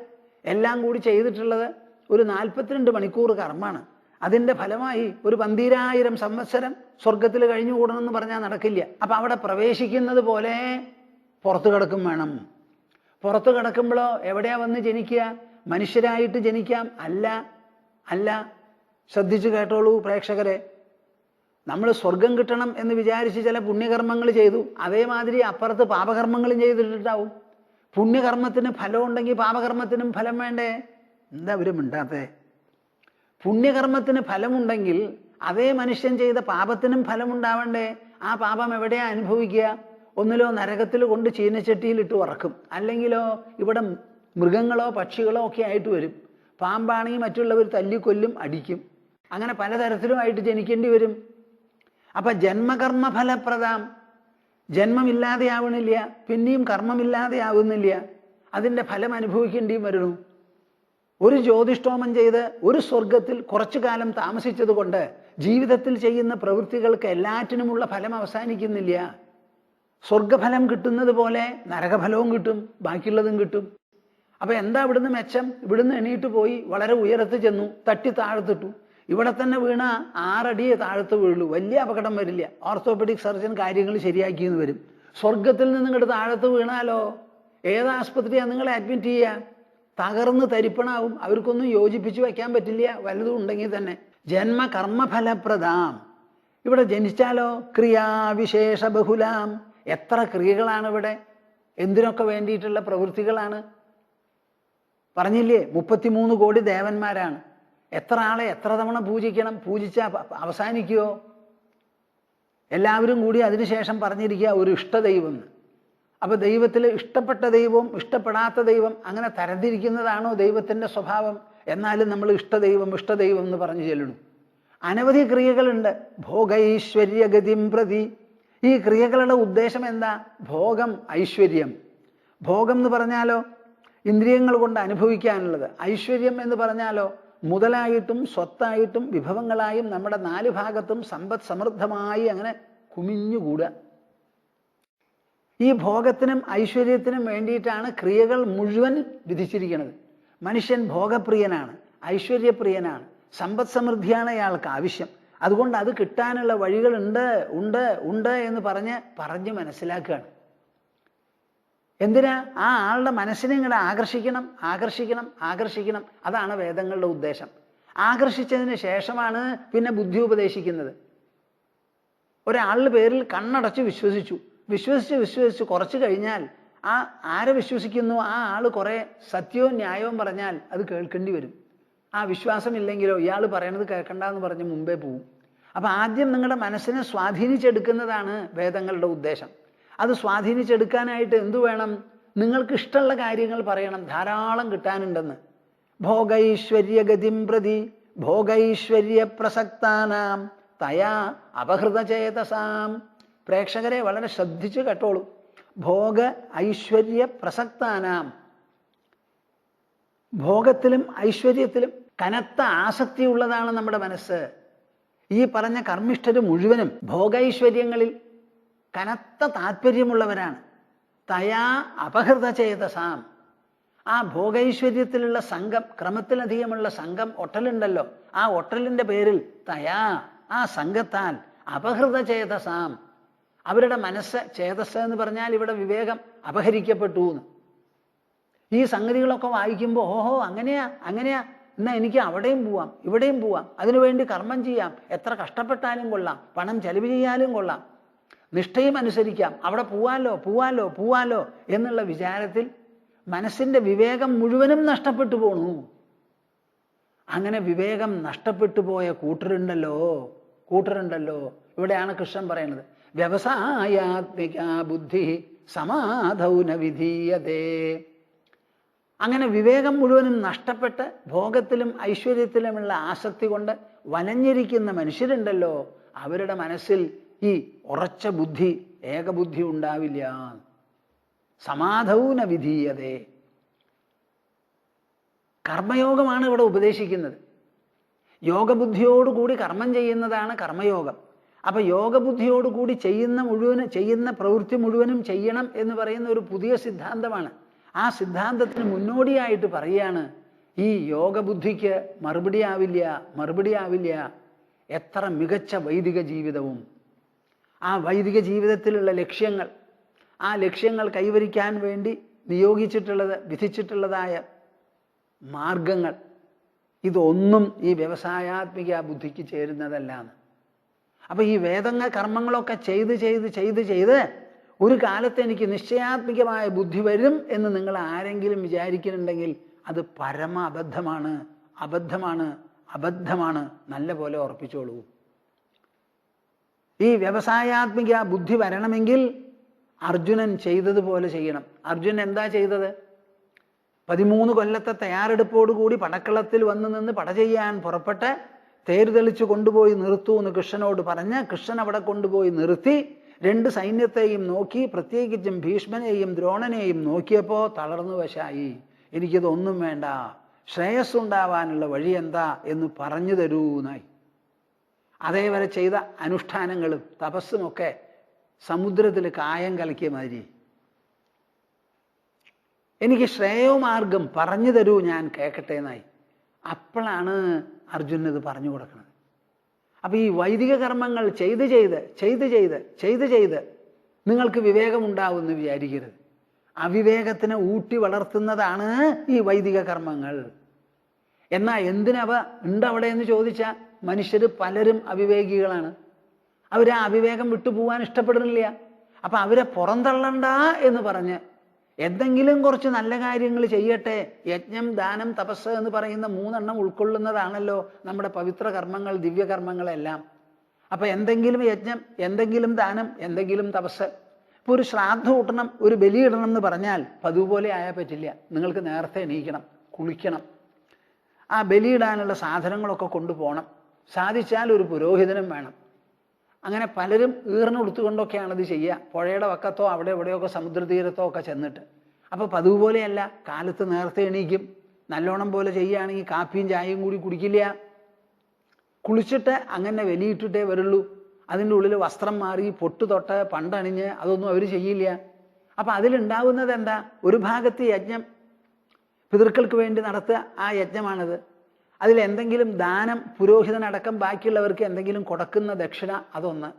എല്ലാം കൂടി ചെയ്തിട്ടുള്ളത് ഒരു 42 മണിക്കൂർ കർമ്മമാണ്. അതിൻ്റെ ഫലമായി ഒരു 12,000 സംവത്സരം സ്വർഗത്തിൽ കഴിഞ്ഞുകൂടണമെന്ന് പറഞ്ഞാൽ നടക്കില്ല. അപ്പം അവിടെ പ്രവേശിക്കുന്നത് പോലെ പുറത്തു കിടക്കും വേണം. പുറത്തു കിടക്കുമ്പോഴോ എവിടെയാ വന്ന് ജനിക്കുക? മനുഷ്യരായിട്ട് ജനിക്കാം? അല്ല, അല്ല. ശ്രദ്ധിച്ചു കേട്ടോളൂ പ്രേക്ഷകരെ. നമ്മൾ സ്വർഗം കിട്ടണം എന്ന് വിചാരിച്ച് ചില പുണ്യകർമ്മങ്ങൾ ചെയ്തു. അതേമാതിരി അപ്പുറത്ത് പാപകർമ്മങ്ങളും ചെയ്തിട്ടുണ്ടാവും. പുണ്യകർമ്മത്തിന് ഫലം ഉണ്ടെങ്കിൽ പാപകർമ്മത്തിനും ഫലം വേണ്ടേ? എന്താ അവര് മിണ്ടാത്തേ? പുണ്യകർമ്മത്തിന് ഫലമുണ്ടെങ്കിൽ അതേ മനുഷ്യൻ ചെയ്ത പാപത്തിനും ഫലമുണ്ടാവണ്ടേ? ആ പാപം എവിടെയാ അനുഭവിക്കുക? ഒന്നിലോ നരകത്തിൽ കൊണ്ട് ചീനച്ചട്ടിയിലിട്ട് വറക്കും, അല്ലെങ്കിലോ ഇവിടെ മൃഗങ്ങളോ പക്ഷികളോ ഒക്കെ ആയിട്ട് വരും. പാമ്പാണെങ്കിൽ മറ്റുള്ളവർ തല്ലിക്കൊല്ലും, അടിക്കും. അങ്ങനെ പലതരത്തിലുമായിട്ട് ജനിക്കേണ്ടി വരും. അപ്പം ജന്മകർമ്മ ഫലപ്രദം. ജന്മമില്ലാതെ ആവണില്ല, പിന്നെയും കർമ്മമില്ലാതെ ആവുന്നില്ല. അതിൻ്റെ ഫലം അനുഭവിക്കേണ്ടിയും വരുന്നു. ഒരു ജ്യോതിഷ്ഠോമം ചെയ്ത് ഒരു സ്വർഗത്തിൽ കുറച്ചു കാലം താമസിച്ചത് കൊണ്ട് ജീവിതത്തിൽ ചെയ്യുന്ന പ്രവൃത്തികൾക്ക് എല്ലാറ്റിനുമുള്ള ഫലം അവസാനിക്കുന്നില്ല. സ്വർഗഫലം കിട്ടുന്നത് പോലെ നരകഫലവും കിട്ടും, ബാക്കിയുള്ളതും കിട്ടും. അപ്പം എന്താ ഇവിടുന്ന് മെച്ചം? ഇവിടുന്ന് എണീറ്റ് പോയി വളരെ ഉയരത്ത് ചെന്നു, തട്ടി താഴത്തിട്ടു. ഇവിടെ തന്നെ വീണ 6 അടി താഴത്ത് വീഴുള്ളൂ, വലിയ അപകടം വരില്ല. ഓർത്തോപെഡിക് സർജൻ കാര്യങ്ങൾ ശരിയാക്കിയെന്ന് വരും. സ്വർഗത്തിൽ നിന്ന് ഇങ്ങോട്ട് താഴത്ത് വീണാലോ ഏത് ആസ്പത്രിയാണ് നിങ്ങളെ അഡ്മിറ്റ് ചെയ്യുക? തകർന്ന് തരിപ്പണാവും. അവർക്കൊന്നും യോജിപ്പിച്ച് വയ്ക്കാൻ പറ്റില്ല, വലുതും ഉണ്ടെങ്കിൽ തന്നെ. ജന്മകർമ്മഫലപ്രദാം. ഇവിടെ ജനിച്ചാലോ ക്രിയാവിശേഷ ബഹുലാം. എത്ര ക്രിയകളാണ് ഇവിടെ, എന്തിനൊക്കെ വേണ്ടിയിട്ടുള്ള പ്രവൃത്തികളാണ്. പറഞ്ഞില്ലേ 33 കോടി ദേവന്മാരാണ്. എത്ര ആളെ എത്ര തവണ പൂജിക്കണം? പൂജിച്ചാൽ അവസാനിക്കുമോ? എല്ലാവരും കൂടി അതിനുശേഷം പറഞ്ഞിരിക്കുക ഒരു ഇഷ്ടദൈവം. അപ്പോൾ ദൈവത്തിൽ ഇഷ്ടപ്പെട്ട ദൈവവും ഇഷ്ടപ്പെടാത്ത ദൈവം അങ്ങനെ തരംതിരിക്കുന്നതാണോ ദൈവത്തിൻ്റെ സ്വഭാവം? എന്നാലും നമ്മൾ ഇഷ്ടദൈവം ഇഷ്ടദൈവം എന്ന് പറഞ്ഞു ചെല്ലണം. അനവധി ക്രിയകളുണ്ട്. ഭോഗൈശ്വര്യഗതിം പ്രതി. ഈ ക്രിയകളുടെ ഉദ്ദേശം എന്താ? ഭോഗം, ഐശ്വര്യം. ഭോഗം എന്ന് പറഞ്ഞാലോ ഇന്ദ്രിയങ്ങൾ കൊണ്ട് അനുഭവിക്കാനുള്ളത്. ഐശ്വര്യം എന്ന് പറഞ്ഞാലോ മുതലായിട്ടും സ്വത്തായിട്ടും വിഭവങ്ങളായും നമ്മുടെ 4 ഭാഗത്തും സമ്പദ് സമൃദ്ധമായി അങ്ങനെ കുമിഞ്ഞുകൂടുക. ഈ ഭോഗത്തിനും ഐശ്വര്യത്തിനും വേണ്ടിയിട്ടാണ് ക്രിയകൾ മുഴുവൻ വിധിച്ചിരിക്കുന്നത്. മനുഷ്യൻ ഭോഗപ്രിയനാണ്, ഐശ്വര്യപ്രിയനാണ്, സമ്പദ് സമൃദ്ധിയാണ് അയാൾക്ക് ആവശ്യം. അതുകൊണ്ട് അത് കിട്ടാനുള്ള വഴികളുണ്ട് ഉണ്ട് ഉണ്ട് എന്ന് പറഞ്ഞ് മനസ്സിലാക്കുകയാണ്. എന്തിനാ? ആ ആളുടെ മനസ്സിനെ ഇങ്ങനെ ആകർഷിക്കണം ആകർഷിക്കണം ആകർഷിക്കണം. അതാണ് വേദങ്ങളുടെ ഉദ്ദേശം. ആകർഷിച്ചതിന് ശേഷമാണ് പിന്നെ ബുദ്ധി ഉപദേശിക്കുന്നത്. ഒരാളുടെ പേരിൽ കണ്ണടച്ച് വിശ്വസിച്ചു കുറച്ച് കഴിഞ്ഞാൽ ആരെ വിശ്വസിക്കുന്നു ആ ആൾ കുറേ സത്യവും ന്യായവും പറഞ്ഞാൽ അത് കേൾക്കേണ്ടി വരും. ആ വിശ്വാസമില്ലെങ്കിലോ ഇയാൾ പറയണത് കേൾക്കണ്ടെന്ന് പറഞ്ഞ് മുമ്പേ പോവും. അപ്പം ആദ്യം നിങ്ങളുടെ മനസ്സിനെ സ്വാധീനിച്ചെടുക്കുന്നതാണ് വേദങ്ങളുടെ ഉദ്ദേശം. അത് സ്വാധീനിച്ചെടുക്കാനായിട്ട് എന്തു വേണം? നിങ്ങൾക്ക് ഇഷ്ടമുള്ള കാര്യങ്ങൾ പറയണം, ധാരാളം കിട്ടാനുണ്ടെന്ന്. ഭോഗൈശ്വര്യഗതിം പ്രതി ഭോഗൈശ്വര്യ പ്രസക്താനാം തയാ അപഹൃതചേതസാം. പ്രേക്ഷകരെ വളരെ ശ്രദ്ധിച്ച് കേട്ടോളൂ. ഭോഗ ഐശ്വര്യ പ്രസക്താനാം. ഭോഗത്തിലും ഐശ്വര്യത്തിലും കനത്ത ആസക്തിയുള്ളതാണ് നമ്മുടെ മനസ്സ്. ഈ പറഞ്ഞ കർമ്മിഷ്ഠര് മുഴുവനും ഭോഗൈശ്വര്യങ്ങളിൽ കനത്ത താല്പര്യമുള്ളവരാണ്. തയാ അപഹൃതചേതസാം. ആ ഭോഗൈശ്വര്യത്തിലുള്ള സംഘം, ക്രമത്തിലധികമുള്ള സംഘം, ഒട്ടലുണ്ടല്ലോ, ആ ഒട്ടലിൻ്റെ പേരിൽ തയാ, ആ സംഘത്താൽ അപഹൃതചേതസാം, അവരുടെ മനസ്സ്, ചേതസ് എന്ന് പറഞ്ഞാൽ ഇവിടെ വിവേകം, അപഹരിക്കപ്പെട്ടു എന്ന്. ഈ സംഗതികളൊക്കെ വായിക്കുമ്പോൾ ഓഹോ അങ്ങനെയാ എന്നാൽ എനിക്ക് അവിടെയും പോവാം ഇവിടെയും പോവാം, അതിനുവേണ്ടി കർമ്മം ചെയ്യാം, എത്ര കഷ്ടപ്പെട്ടാലും കൊള്ളാം, പണം ചെലവ് ചെയ്യാലും കൊള്ളാം, നിഷ്ഠയും അനുസരിക്കാം, അവിടെ പോവാലോ എന്നുള്ള വിചാരത്തിൽ മനസ്സിൻ്റെ വിവേകം മുഴുവനും നഷ്ടപ്പെട്ടു പോണു. അങ്ങനെ വിവേകം നഷ്ടപ്പെട്ടു പോയ കൂട്ടരുണ്ടല്ലോ. ഇവിടെയാണ് കൃഷ്ണൻ പറയുന്നത്, വ്യവസായാത്മിക ബുദ്ധി സമാധൗന വിധീയതേ. അങ്ങനെ വിവേകം മുഴുവനും നഷ്ടപ്പെട്ട് ഭോഗത്തിലും ഐശ്വര്യത്തിലുമുള്ള ആസക്തി കൊണ്ട് വലഞ്ഞിരിക്കുന്ന മനുഷ്യരുണ്ടല്ലോ, അവരുടെ മനസ്സിൽ ഈ ഉറച്ച ബുദ്ധി, ഏകബുദ്ധി ഉണ്ടാവില്ല. സമാധൗന വിധീയതേ. കർമ്മയോഗമാണ് ഇവിടെ ഉപദേശിക്കുന്നത്. യോഗബുദ്ധിയോടുകൂടി കർമ്മം ചെയ്യുന്നതാണ് കർമ്മയോഗം. അപ്പം യോഗബുദ്ധിയോടുകൂടി ചെയ്യുന്ന പ്രവൃത്തി മുഴുവനും ചെയ്യണം എന്ന് പറയുന്ന ഒരു പുതിയ സിദ്ധാന്തമാണ്. ആ സിദ്ധാന്തത്തിന് മുന്നോടിയായിട്ട് പറയുകയാണ് ഈ യോഗബുദ്ധിക്ക് മറുപടിയാവില്ല എത്ര മികച്ച വൈദിക ജീവിതവും. ആ വൈദിക ജീവിതത്തിലുള്ള ലക്ഷ്യങ്ങൾ, ആ ലക്ഷ്യങ്ങൾ കൈവരിക്കാൻ വേണ്ടി വിധിച്ചിട്ടുള്ളതായ മാർഗങ്ങൾ, ഇതൊന്നും ഈ വ്യവസായാത്മിക ബുദ്ധിക്ക് ചേരുന്നതല്ലാന്ന്. അപ്പം ഈ വേദങ്ങൾ കർമ്മങ്ങളൊക്കെ ചെയ്ത് ഒരു കാലത്ത് എനിക്ക് നിശ്ചയാത്മികമായ ബുദ്ധി വരും എന്ന് നിങ്ങൾ ആരെങ്കിലും വിചാരിക്കുന്നുണ്ടെങ്കിൽ അത് പരമ അബദ്ധമാണ്. നല്ല പോലെ ഉറപ്പിച്ചോളൂ. ഈ വ്യവസായാത്മിക ബുദ്ധി വരണമെങ്കിൽ അർജുനൻ ചെയ്തതുപോലെ ചെയ്യണം. അർജുനൻ എന്താ ചെയ്തത്? 13 കൊല്ലത്തെ തയ്യാറെടുപ്പോടുകൂടി പടക്കളത്തിൽ വന്നു നിന്ന് പട ചെയ്യാൻ പുറപ്പെട്ട് തേര് തെളിച്ച് കൊണ്ടുപോയി നിർത്തൂ എന്ന് കൃഷ്ണനോട് പറഞ്ഞ് കൃഷ്ണൻ അവിടെ കൊണ്ടുപോയി നിർത്തി 2 സൈന്യത്തെയും നോക്കി, പ്രത്യേകിച്ചും ഭീഷ്മനെയും ദ്രോണനെയും നോക്കിയപ്പോൾ തളർന്നു വശായി. എനിക്കിതൊന്നും വേണ്ട, ശ്രേയസ്സുണ്ടാവാനുള്ള വഴി എന്താ എന്ന് പറഞ്ഞു തരൂ എന്നായി. അതേവരെ ചെയ്ത അനുഷ്ഠാനങ്ങളും തപസ്സുമൊക്കെ സമുദ്രത്തിൽ കായം കലക്കിയ മാതിരി. എനിക്ക് ശ്രേയോമാർഗം പറഞ്ഞു തരൂ, ഞാൻ കേൾക്കട്ടെ എന്നായി. അപ്പോഴാണ് അർജുനത് പറഞ്ഞു കൊടുക്കുന്നത്. അപ്പം ഈ വൈദിക കർമ്മങ്ങൾ ചെയ്ത് നിങ്ങൾക്ക് വിവേകമുണ്ടാവുമെന്ന് വിചാരിക്കരുത്. അവിവേകത്തിനെ ഊട്ടി വളർത്തുന്നതാണ് ഈ വൈദിക കർമ്മങ്ങൾ. എന്നാൽ എന്തിനവ ഉണ്ടവിടെ എന്ന് ചോദിച്ചാൽ മനുഷ്യർ പലരും അവിവേകികളാണ്. അവരെ അവിവേകം വിട്ടുപോകാൻ ഇഷ്ടപ്പെടുന്നില്ല. അപ്പം അവരെ പുറന്തള്ളണ്ട എന്ന് പറഞ്ഞ് എന്തെങ്കിലും കുറച്ച് നല്ല കാര്യങ്ങൾ ചെയ്യട്ടെ. യജ്ഞം, ദാനം, തപസ് എന്ന് പറയുന്ന 3 എണ്ണം ഉൾക്കൊള്ളുന്നതാണല്ലോ നമ്മുടെ പവിത്ര കർമ്മങ്ങൾ, ദിവ്യകർമ്മങ്ങളെല്ലാം. അപ്പം എന്തെങ്കിലും യജ്ഞം, എന്തെങ്കിലും ദാനം, എന്തെങ്കിലും തപസ്. ഇപ്പോൾ ഒരു ശ്രാദ്ധം കൂട്ടണം, ഒരു ബലിയിടണം എന്ന് പറഞ്ഞാൽ പതുപോലെ ആയാൽ പറ്റില്ല. നിങ്ങൾക്ക് നേരത്തെ എണീക്കണം, കുളിക്കണം, ആ ബലിയിടാനുള്ള സാധനങ്ങളൊക്കെ കൊണ്ടുപോകണം. സാധിച്ചാൽ ഒരു പുരോഹിതനും വേണം. അങ്ങനെ പലരും ഈർന്നെടുത്തുകൊണ്ടൊക്കെയാണ് ഇത് ചെയ്യുക. പുഴയുടെ വക്കത്തോ അവിടെ എവിടെയൊക്കെ സമുദ്രതീരത്തോ ഒക്കെ ചെന്നിട്ട്. അപ്പോൾ പതിവ് പോലെയല്ല, കാലത്ത് നേരത്തെ എണീക്കും. നല്ലോണം പോലെ ചെയ്യുകയാണെങ്കിൽ കാപ്പിയും ചായയും കൂടി കുടിക്കില്ല. കുളിച്ചിട്ട് അങ്ങനെ വലിയിട്ടിട്ടേ വരുള്ളൂ. അതിൻ്റെ ഉള്ളിൽ വസ്ത്രം മാറി പൊട്ട് തൊട്ട് പണ്ടണിഞ്ഞ് അതൊന്നും അവർ ചെയ്യില്ല. അപ്പം അതിലുണ്ടാവുന്നത് എന്താ? ഒരു ഭാഗത്ത് യജ്ഞം, പിതൃക്കൾക്ക് വേണ്ടി നടത്തുക, ആ യജ്ഞമാണത്. അതിലെന്തെങ്കിലും ദാനം, പുരോഹിതനടക്കം ബാക്കിയുള്ളവർക്ക് എന്തെങ്കിലും കൊടുക്കുന്ന ദക്ഷിണ, അതൊന്ന്.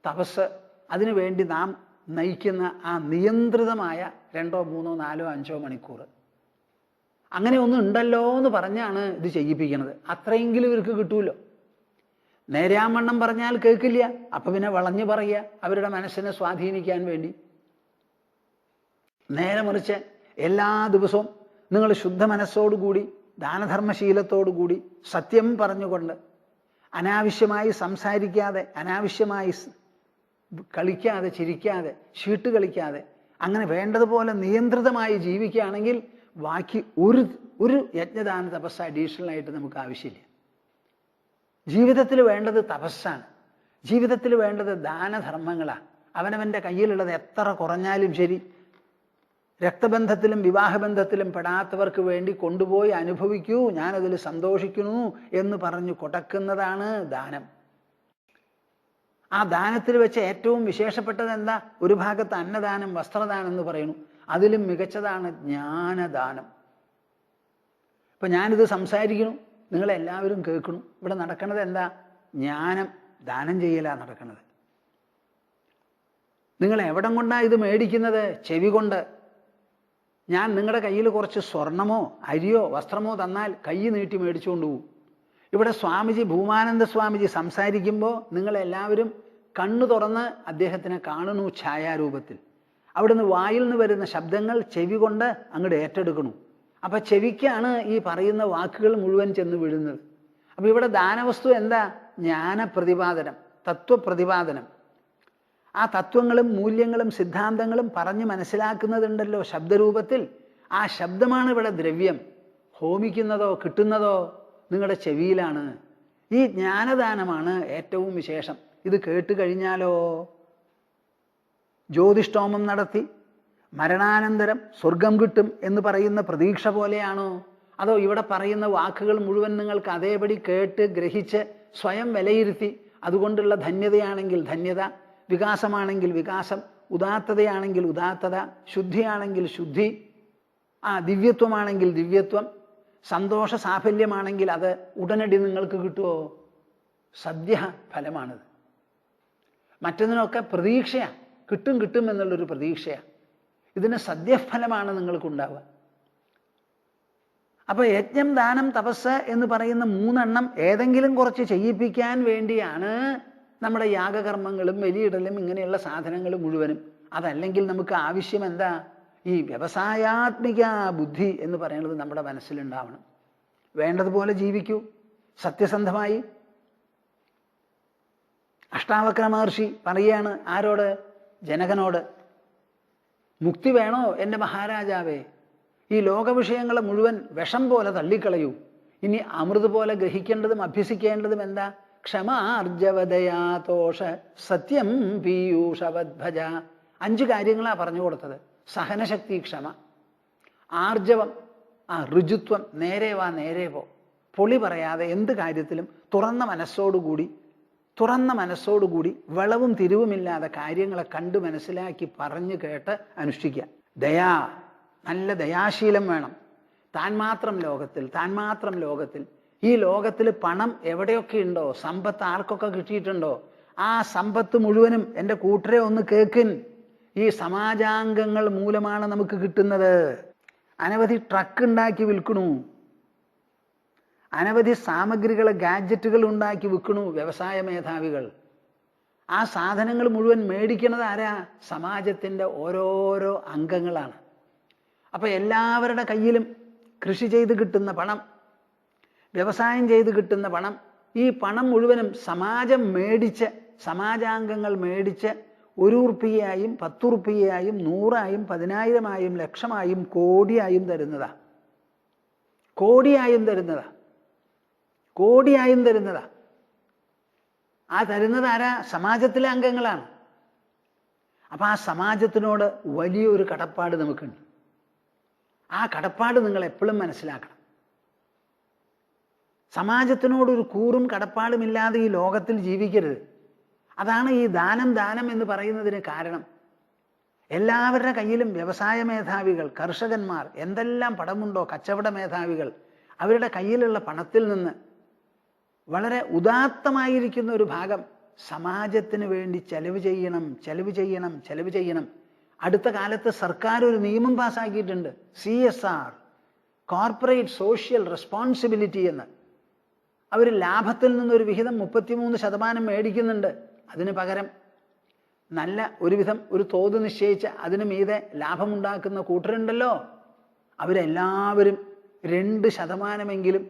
തപസ്, അതിനു വേണ്ടി നാം നയിക്കുന്ന ആ നിയന്ത്രിതമായ 2, 3, 4, 5 മണിക്കൂർ, അങ്ങനെ ഒന്നും ഉണ്ടല്ലോ എന്ന് പറഞ്ഞാണ് ഇത് ചെയ്യിപ്പിക്കുന്നത്. അത്രയെങ്കിലും ഇവർക്ക് കിട്ടുമല്ലോ. നേരാമണ്ണം പറഞ്ഞാൽ കേൾക്കില്ല. അപ്പം പിന്നെ വളഞ്ഞു പറയുക, അവരുടെ മനസ്സിനെ സ്വാധീനിക്കാൻ വേണ്ടി. നേരെ മറിച്ച് എല്ലാ ദിവസവും നിങ്ങൾ ശുദ്ധ മനസ്സോടുകൂടി, ദാനധർമ്മശീലത്തോടുകൂടി, സത്യം പറഞ്ഞുകൊണ്ട്, അനാവശ്യമായി സംസാരിക്കാതെ, അനാവശ്യമായി കളിക്കാതെ, ചിരിക്കാതെ, ചീട്ട് കളിക്കാതെ, അങ്ങനെ വേണ്ടതുപോലെ നിയന്ത്രിതമായി ജീവിക്കുകയാണെങ്കിൽ ബാക്കി ഒരു യജ്ഞദാന തപസ് അഡീഷണലായിട്ട് നമുക്ക് ആവശ്യമില്ല. ജീവിതത്തിൽ വേണ്ടത് തപസ്സാണ്. ജീവിതത്തിൽ വേണ്ടത് ദാനധർമ്മങ്ങളാണ്. അവനവൻ്റെ കയ്യിലുള്ളത് എത്ര കുറഞ്ഞാലും ശരി, രക്തബന്ധത്തിലും വിവാഹബന്ധത്തിലും പെടാത്തവർക്ക് വേണ്ടി കൊണ്ടുപോയി അനുഭവിക്കൂ, ഞാനതിൽ സന്തോഷിക്കുന്നു എന്ന് പറഞ്ഞു കൊടുക്കുന്നതാണ് ദാനം. ആ ദാനത്തിൽ വെച്ച് ഏറ്റവും വിശേഷപ്പെട്ടത് എന്താ? ഒരു ഭാഗത്ത് അന്നദാനം, വസ്ത്രദാനം എന്ന് പറയുന്നു. അതിലും മികച്ചതാണ് ജ്ഞാനദാനം. ഇപ്പം ഞാനിത് സംസാരിക്കുന്നു, നിങ്ങളെല്ലാവരും കേൾക്കണം. ഇവിടെ നടക്കുന്നത് എന്താ? ജ്ഞാനം ദാനം ചെയ്യലാണ് നടക്കുന്നത്. നിങ്ങൾ എവിടം കൊണ്ടാണ് ഇത് മേടിക്കുന്നത്? ചെവി കൊണ്ട്. ഞാൻ നിങ്ങളുടെ കയ്യിൽ കുറച്ച് സ്വർണമോ അരിയോ വസ്ത്രമോ തന്നാൽ കൈ നീട്ടി മേടിച്ചുകൊണ്ട് പോകും. ഇവിടെ സ്വാമിജി, ഭൂമാനന്ദ സ്വാമിജി സംസാരിക്കുമ്പോൾ നിങ്ങളെല്ലാവരും കണ്ണു തുറന്ന് അദ്ദേഹത്തിനെ കാണുന്നു ഛായാരൂപത്തിൽ. അവിടുന്ന് വായിൽ നിന്ന് വരുന്ന ശബ്ദങ്ങൾ ചെവി കൊണ്ട് അങ്ങോട്ട് ഏറ്റെടുക്കണം. അപ്പം ചെവിക്കാണ് ഈ പറയുന്ന വാക്കുകൾ മുഴുവൻ ചെന്ന് വീഴുന്നത്. അപ്പം ഇവിടെ ദാനവസ്തു എന്താ? ജ്ഞാനപ്രതിപാദനം, തത്വപ്രതിപാദനം. ആ തത്വങ്ങളും മൂല്യങ്ങളും സിദ്ധാന്തങ്ങളും പറഞ്ഞ് മനസ്സിലാക്കുന്നതുണ്ടല്ലോ ശബ്ദരൂപത്തിൽ. ആ ശബ്ദമാണ് ഇവിടെ ദ്രവ്യം. ഹോമിക്കുന്നതോ കിട്ടുന്നതോ നിങ്ങളുടെ ചെവിയിലാണ്. ഈ ജ്ഞാനദാനമാണ് ഏറ്റവും വിശേഷം. ഇത് കേട്ട് കഴിഞ്ഞാലോ, ജ്യോതിഷ്ഠോമം നടത്തി മരണാനന്തരം സ്വർഗം കിട്ടും എന്ന് പറയുന്ന പ്രതീക്ഷ പോലെയാണോ? അതോ ഇവിടെ പറയുന്ന വാക്കുകൾ മുഴുവൻ നിങ്ങൾക്ക് അതേപടി കേട്ട് ഗ്രഹിച്ച് സ്വയം വിലയിരുത്തി അതുകൊണ്ടുള്ള ധന്യതയാണെങ്കിൽ ധന്യത, വികാസമാണെങ്കിൽ വികാസം, ഉദാത്തതയാണെങ്കിൽ ഉദാത്തത, ശുദ്ധിയാണെങ്കിൽ ശുദ്ധി, ദിവ്യത്വമാണെങ്കിൽ ദിവ്യത്വം, സന്തോഷ സാഫല്യമാണെങ്കിൽ അത് ഉടനടി നിങ്ങൾക്ക് കിട്ടുമോ? സദ്യ ഫലമാണിത്. മറ്റൊന്നിനൊക്കെ പ്രതീക്ഷയാണ്, കിട്ടും എന്നുള്ളൊരു പ്രതീക്ഷയാണ്. ഇതിന് സദ്യഫലമാണ് നിങ്ങൾക്കുണ്ടാവുക. അപ്പോൾ യജ്ഞം, ദാനം, തപസ് എന്ന് പറയുന്ന 3 എണ്ണം ഏതെങ്കിലും കുറച്ച് ചെയ്യിപ്പിക്കാൻ വേണ്ടിയാണ് നമ്മുടെ യാഗകർമ്മങ്ങളും ബലിയിടലും ഇങ്ങനെയുള്ള സാധനങ്ങൾ മുഴുവനും. അതല്ലെങ്കിൽ നമുക്ക് ആവശ്യം എന്താ? ഈ വ്യവസായാത്മിക ബുദ്ധി എന്ന് പറയുന്നത് നമ്മുടെ മനസ്സിലുണ്ടാവണം. വേണ്ടതുപോലെ ജീവിക്കൂ, സത്യസന്ധമായി. അഷ്ടാവക്ര മഹർഷി പറയുകയാണ് ആരോട്? ജനകനോട്. മുക്തി വേണോ എൻ്റെ മഹാരാജാവേ? ഈ ലോകവിഷയങ്ങളെ മുഴുവൻ വിഷം പോലെ തള്ളിക്കളയൂ. ഇനി അമൃത് പോലെ ഗ്രഹിക്കേണ്ടതും അഭ്യസിക്കേണ്ടതും എന്താ? ക്ഷമാർജവദയാതോഷ സത്യം പീയൂഷവദ്ഭജ. 5 കാര്യങ്ങളാണ് പറഞ്ഞു കൊടുത്തത്. സഹനശക്തി, ക്ഷമ. ആർജവം, ഋജുത്വം, നേരെ വാ നേരെ പോ. പൊളി പറയാതെ എന്ത് കാര്യത്തിലും തുറന്ന മനസ്സോടുകൂടി വളവും തിരിവുമില്ലാതെ കാര്യങ്ങളെ കണ്ടു മനസ്സിലാക്കി പറഞ്ഞു കേട്ട് അനുഷ്ഠിക്കുക. ദയാ, നല്ല ദയാശീലം വേണം. താൻ മാത്രം ലോകത്തിൽ. ഈ ലോകത്തിൽ പണം എവിടെയൊക്കെ ഉണ്ടോ, സമ്പത്ത് ആർക്കൊക്കെ കിട്ടിയിട്ടുണ്ടോ, ആ സമ്പത്ത് മുഴുവനും എൻ്റെ കൂട്ടരെ ഒന്ന് കേൾക്കിൻ. ഈ സമാജാംഗങ്ങൾ മൂലമാണ് നമുക്ക് കിട്ടുന്നത്. അനവധി ട്രക്ക് ഉണ്ടാക്കി വിൽക്കണു, അനവധി സാമഗ്രികൾ, ഗാഡ്ജറ്റുകൾ ഉണ്ടാക്കി വിൽക്കണു വ്യവസായ മേധാവികൾ. ആ സാധനങ്ങൾ മുഴുവൻ മേടിക്കുന്നത് ആരാ? സമാജത്തിൻ്റെ ഓരോരോ അംഗങ്ങളാണ്. അപ്പോൾ എല്ലാവരുടെ കയ്യിലും കൃഷി ചെയ്ത് കിട്ടുന്ന പണം, വ്യവസായം ചെയ്ത് കിട്ടുന്ന പണം, ഈ പണം മുഴുവനും സമാജം മേടിച്ച്, സമാജാംഗങ്ങൾ മേടിച്ച് 1 ഉറുപ്പികയായും 10 ഉറുപ്പികയായും 100ആയും 10,000ആയും ലക്ഷമായും കോടിയായും തരുന്നതാ. ആ തരുന്നത് ആരാ? സമാജത്തിലെ അംഗങ്ങളാണ്. അപ്പം ആ സമാജത്തിനോട് വലിയൊരു കടപ്പാട് നമുക്കുണ്ട്. ആ കടപ്പാട് നിങ്ങൾ എപ്പോഴും മനസ്സിലാക്കണം. സമാജത്തിനോടൊരു കൂറും കടപ്പാടുമില്ലാതെ ഈ ലോകത്തിൽ ജീവിക്കരുത്. അതാണ് ഈ ദാനം എന്ന് പറയുന്നതിന് കാരണം. എല്ലാവരുടെ കയ്യിലും വ്യവസായ മേധാവികൾ, കർഷകന്മാർ, എന്തെല്ലാം പണമുണ്ടോ, കച്ചവട മേധാവികൾ, അവരുടെ കയ്യിലുള്ള പണത്തിൽ നിന്ന് വളരെ ഉദാത്തമായിരിക്കുന്ന ഒരു ഭാഗം സമാജത്തിന് വേണ്ടി ചെലവ് ചെയ്യണം. അടുത്ത കാലത്ത് സർക്കാർ ഒരു നിയമം പാസ്സാക്കിയിട്ടുണ്ട്, CSR, കോർപ്പറേറ്റ് സോഷ്യൽ റെസ്പോൺസിബിലിറ്റി എന്ന്. അവർ ലാഭത്തിൽ നിന്നൊരു വിഹിതം 33% മേടിക്കുന്നുണ്ട്. അതിന് പകരം നല്ല ഒരു തോത് നിശ്ചയിച്ച് അതിന് മീതെ ലാഭമുണ്ടാക്കുന്ന കൂട്ടരുണ്ടല്ലോ, അവരെല്ലാവരും 2%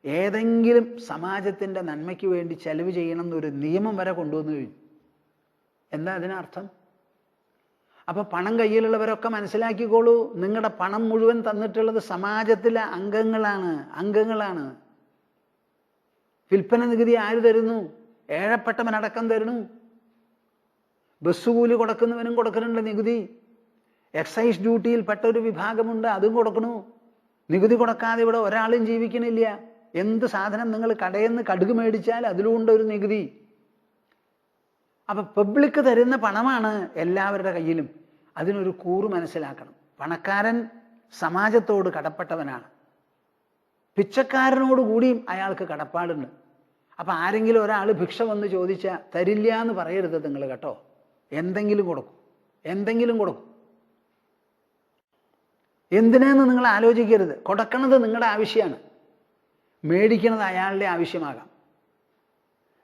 ഏതെങ്കിലും സമാജത്തിൻ്റെ നന്മയ്ക്ക് വേണ്ടി ചെലവ് ചെയ്യണം എന്നൊരു നിയമം വരെ കൊണ്ടുവന്നു കഴിഞ്ഞു. എന്താ അതിനർത്ഥം? അപ്പോൾ പണം കയ്യിലുള്ളവരൊക്കെ മനസ്സിലാക്കിക്കോളൂ, നിങ്ങളുടെ പണം മുഴുവൻ തന്നിട്ടുള്ളത് സമാജത്തിലെ അംഗങ്ങളാണ്. വിൽപ്പന നികുതി ആര് തരുന്നു? ഏഴപ്പെട്ടവനടക്കം തരുന്നു. ബസ് കൂലി കൊടുക്കുന്നവനും കൊടുക്കുന്നുണ്ട് നികുതി. എക്സൈസ് ഡ്യൂട്ടിയിൽ പെട്ട ഒരു വിഭാഗമുണ്ട്, അതും കൊടുക്കണു. നികുതി കൊടുക്കാതെ ഇവിടെ ഒരാളും ജീവിക്കണില്ല. എന്ത് സാധനം നിങ്ങൾ കടയിൽ നിന്ന് കടുക് മേടിച്ചാൽ അതിലുണ്ട് ഒരു നികുതി. അപ്പം പബ്ലിക് തരുന്ന പണമാണ് എല്ലാവരുടെ കയ്യിലും. അതിനൊരു കൂറ് മനസ്സിലാക്കണം. പണക്കാരൻ സമാജത്തോട് കടപ്പെട്ടവനാണ്, പിച്ചക്കാരനോടുകൂടിയും അയാൾക്ക് കടപ്പാടുണ്ട്. അപ്പം ആരെങ്കിലും ഒരാൾ ഭിക്ഷ വന്ന് ചോദിച്ചാൽ തരില്ല എന്ന് പറയരുത് നിങ്ങൾ കേട്ടോ. എന്തെങ്കിലും കൊടുക്കും. എന്തിനാന്ന് നിങ്ങൾ ആലോചിക്കരുത്. കൊടുക്കണത് നിങ്ങളുടെ ആവശ്യമാണ്, മേടിക്കുന്നത് അയാളുടെ ആവശ്യമാകാം.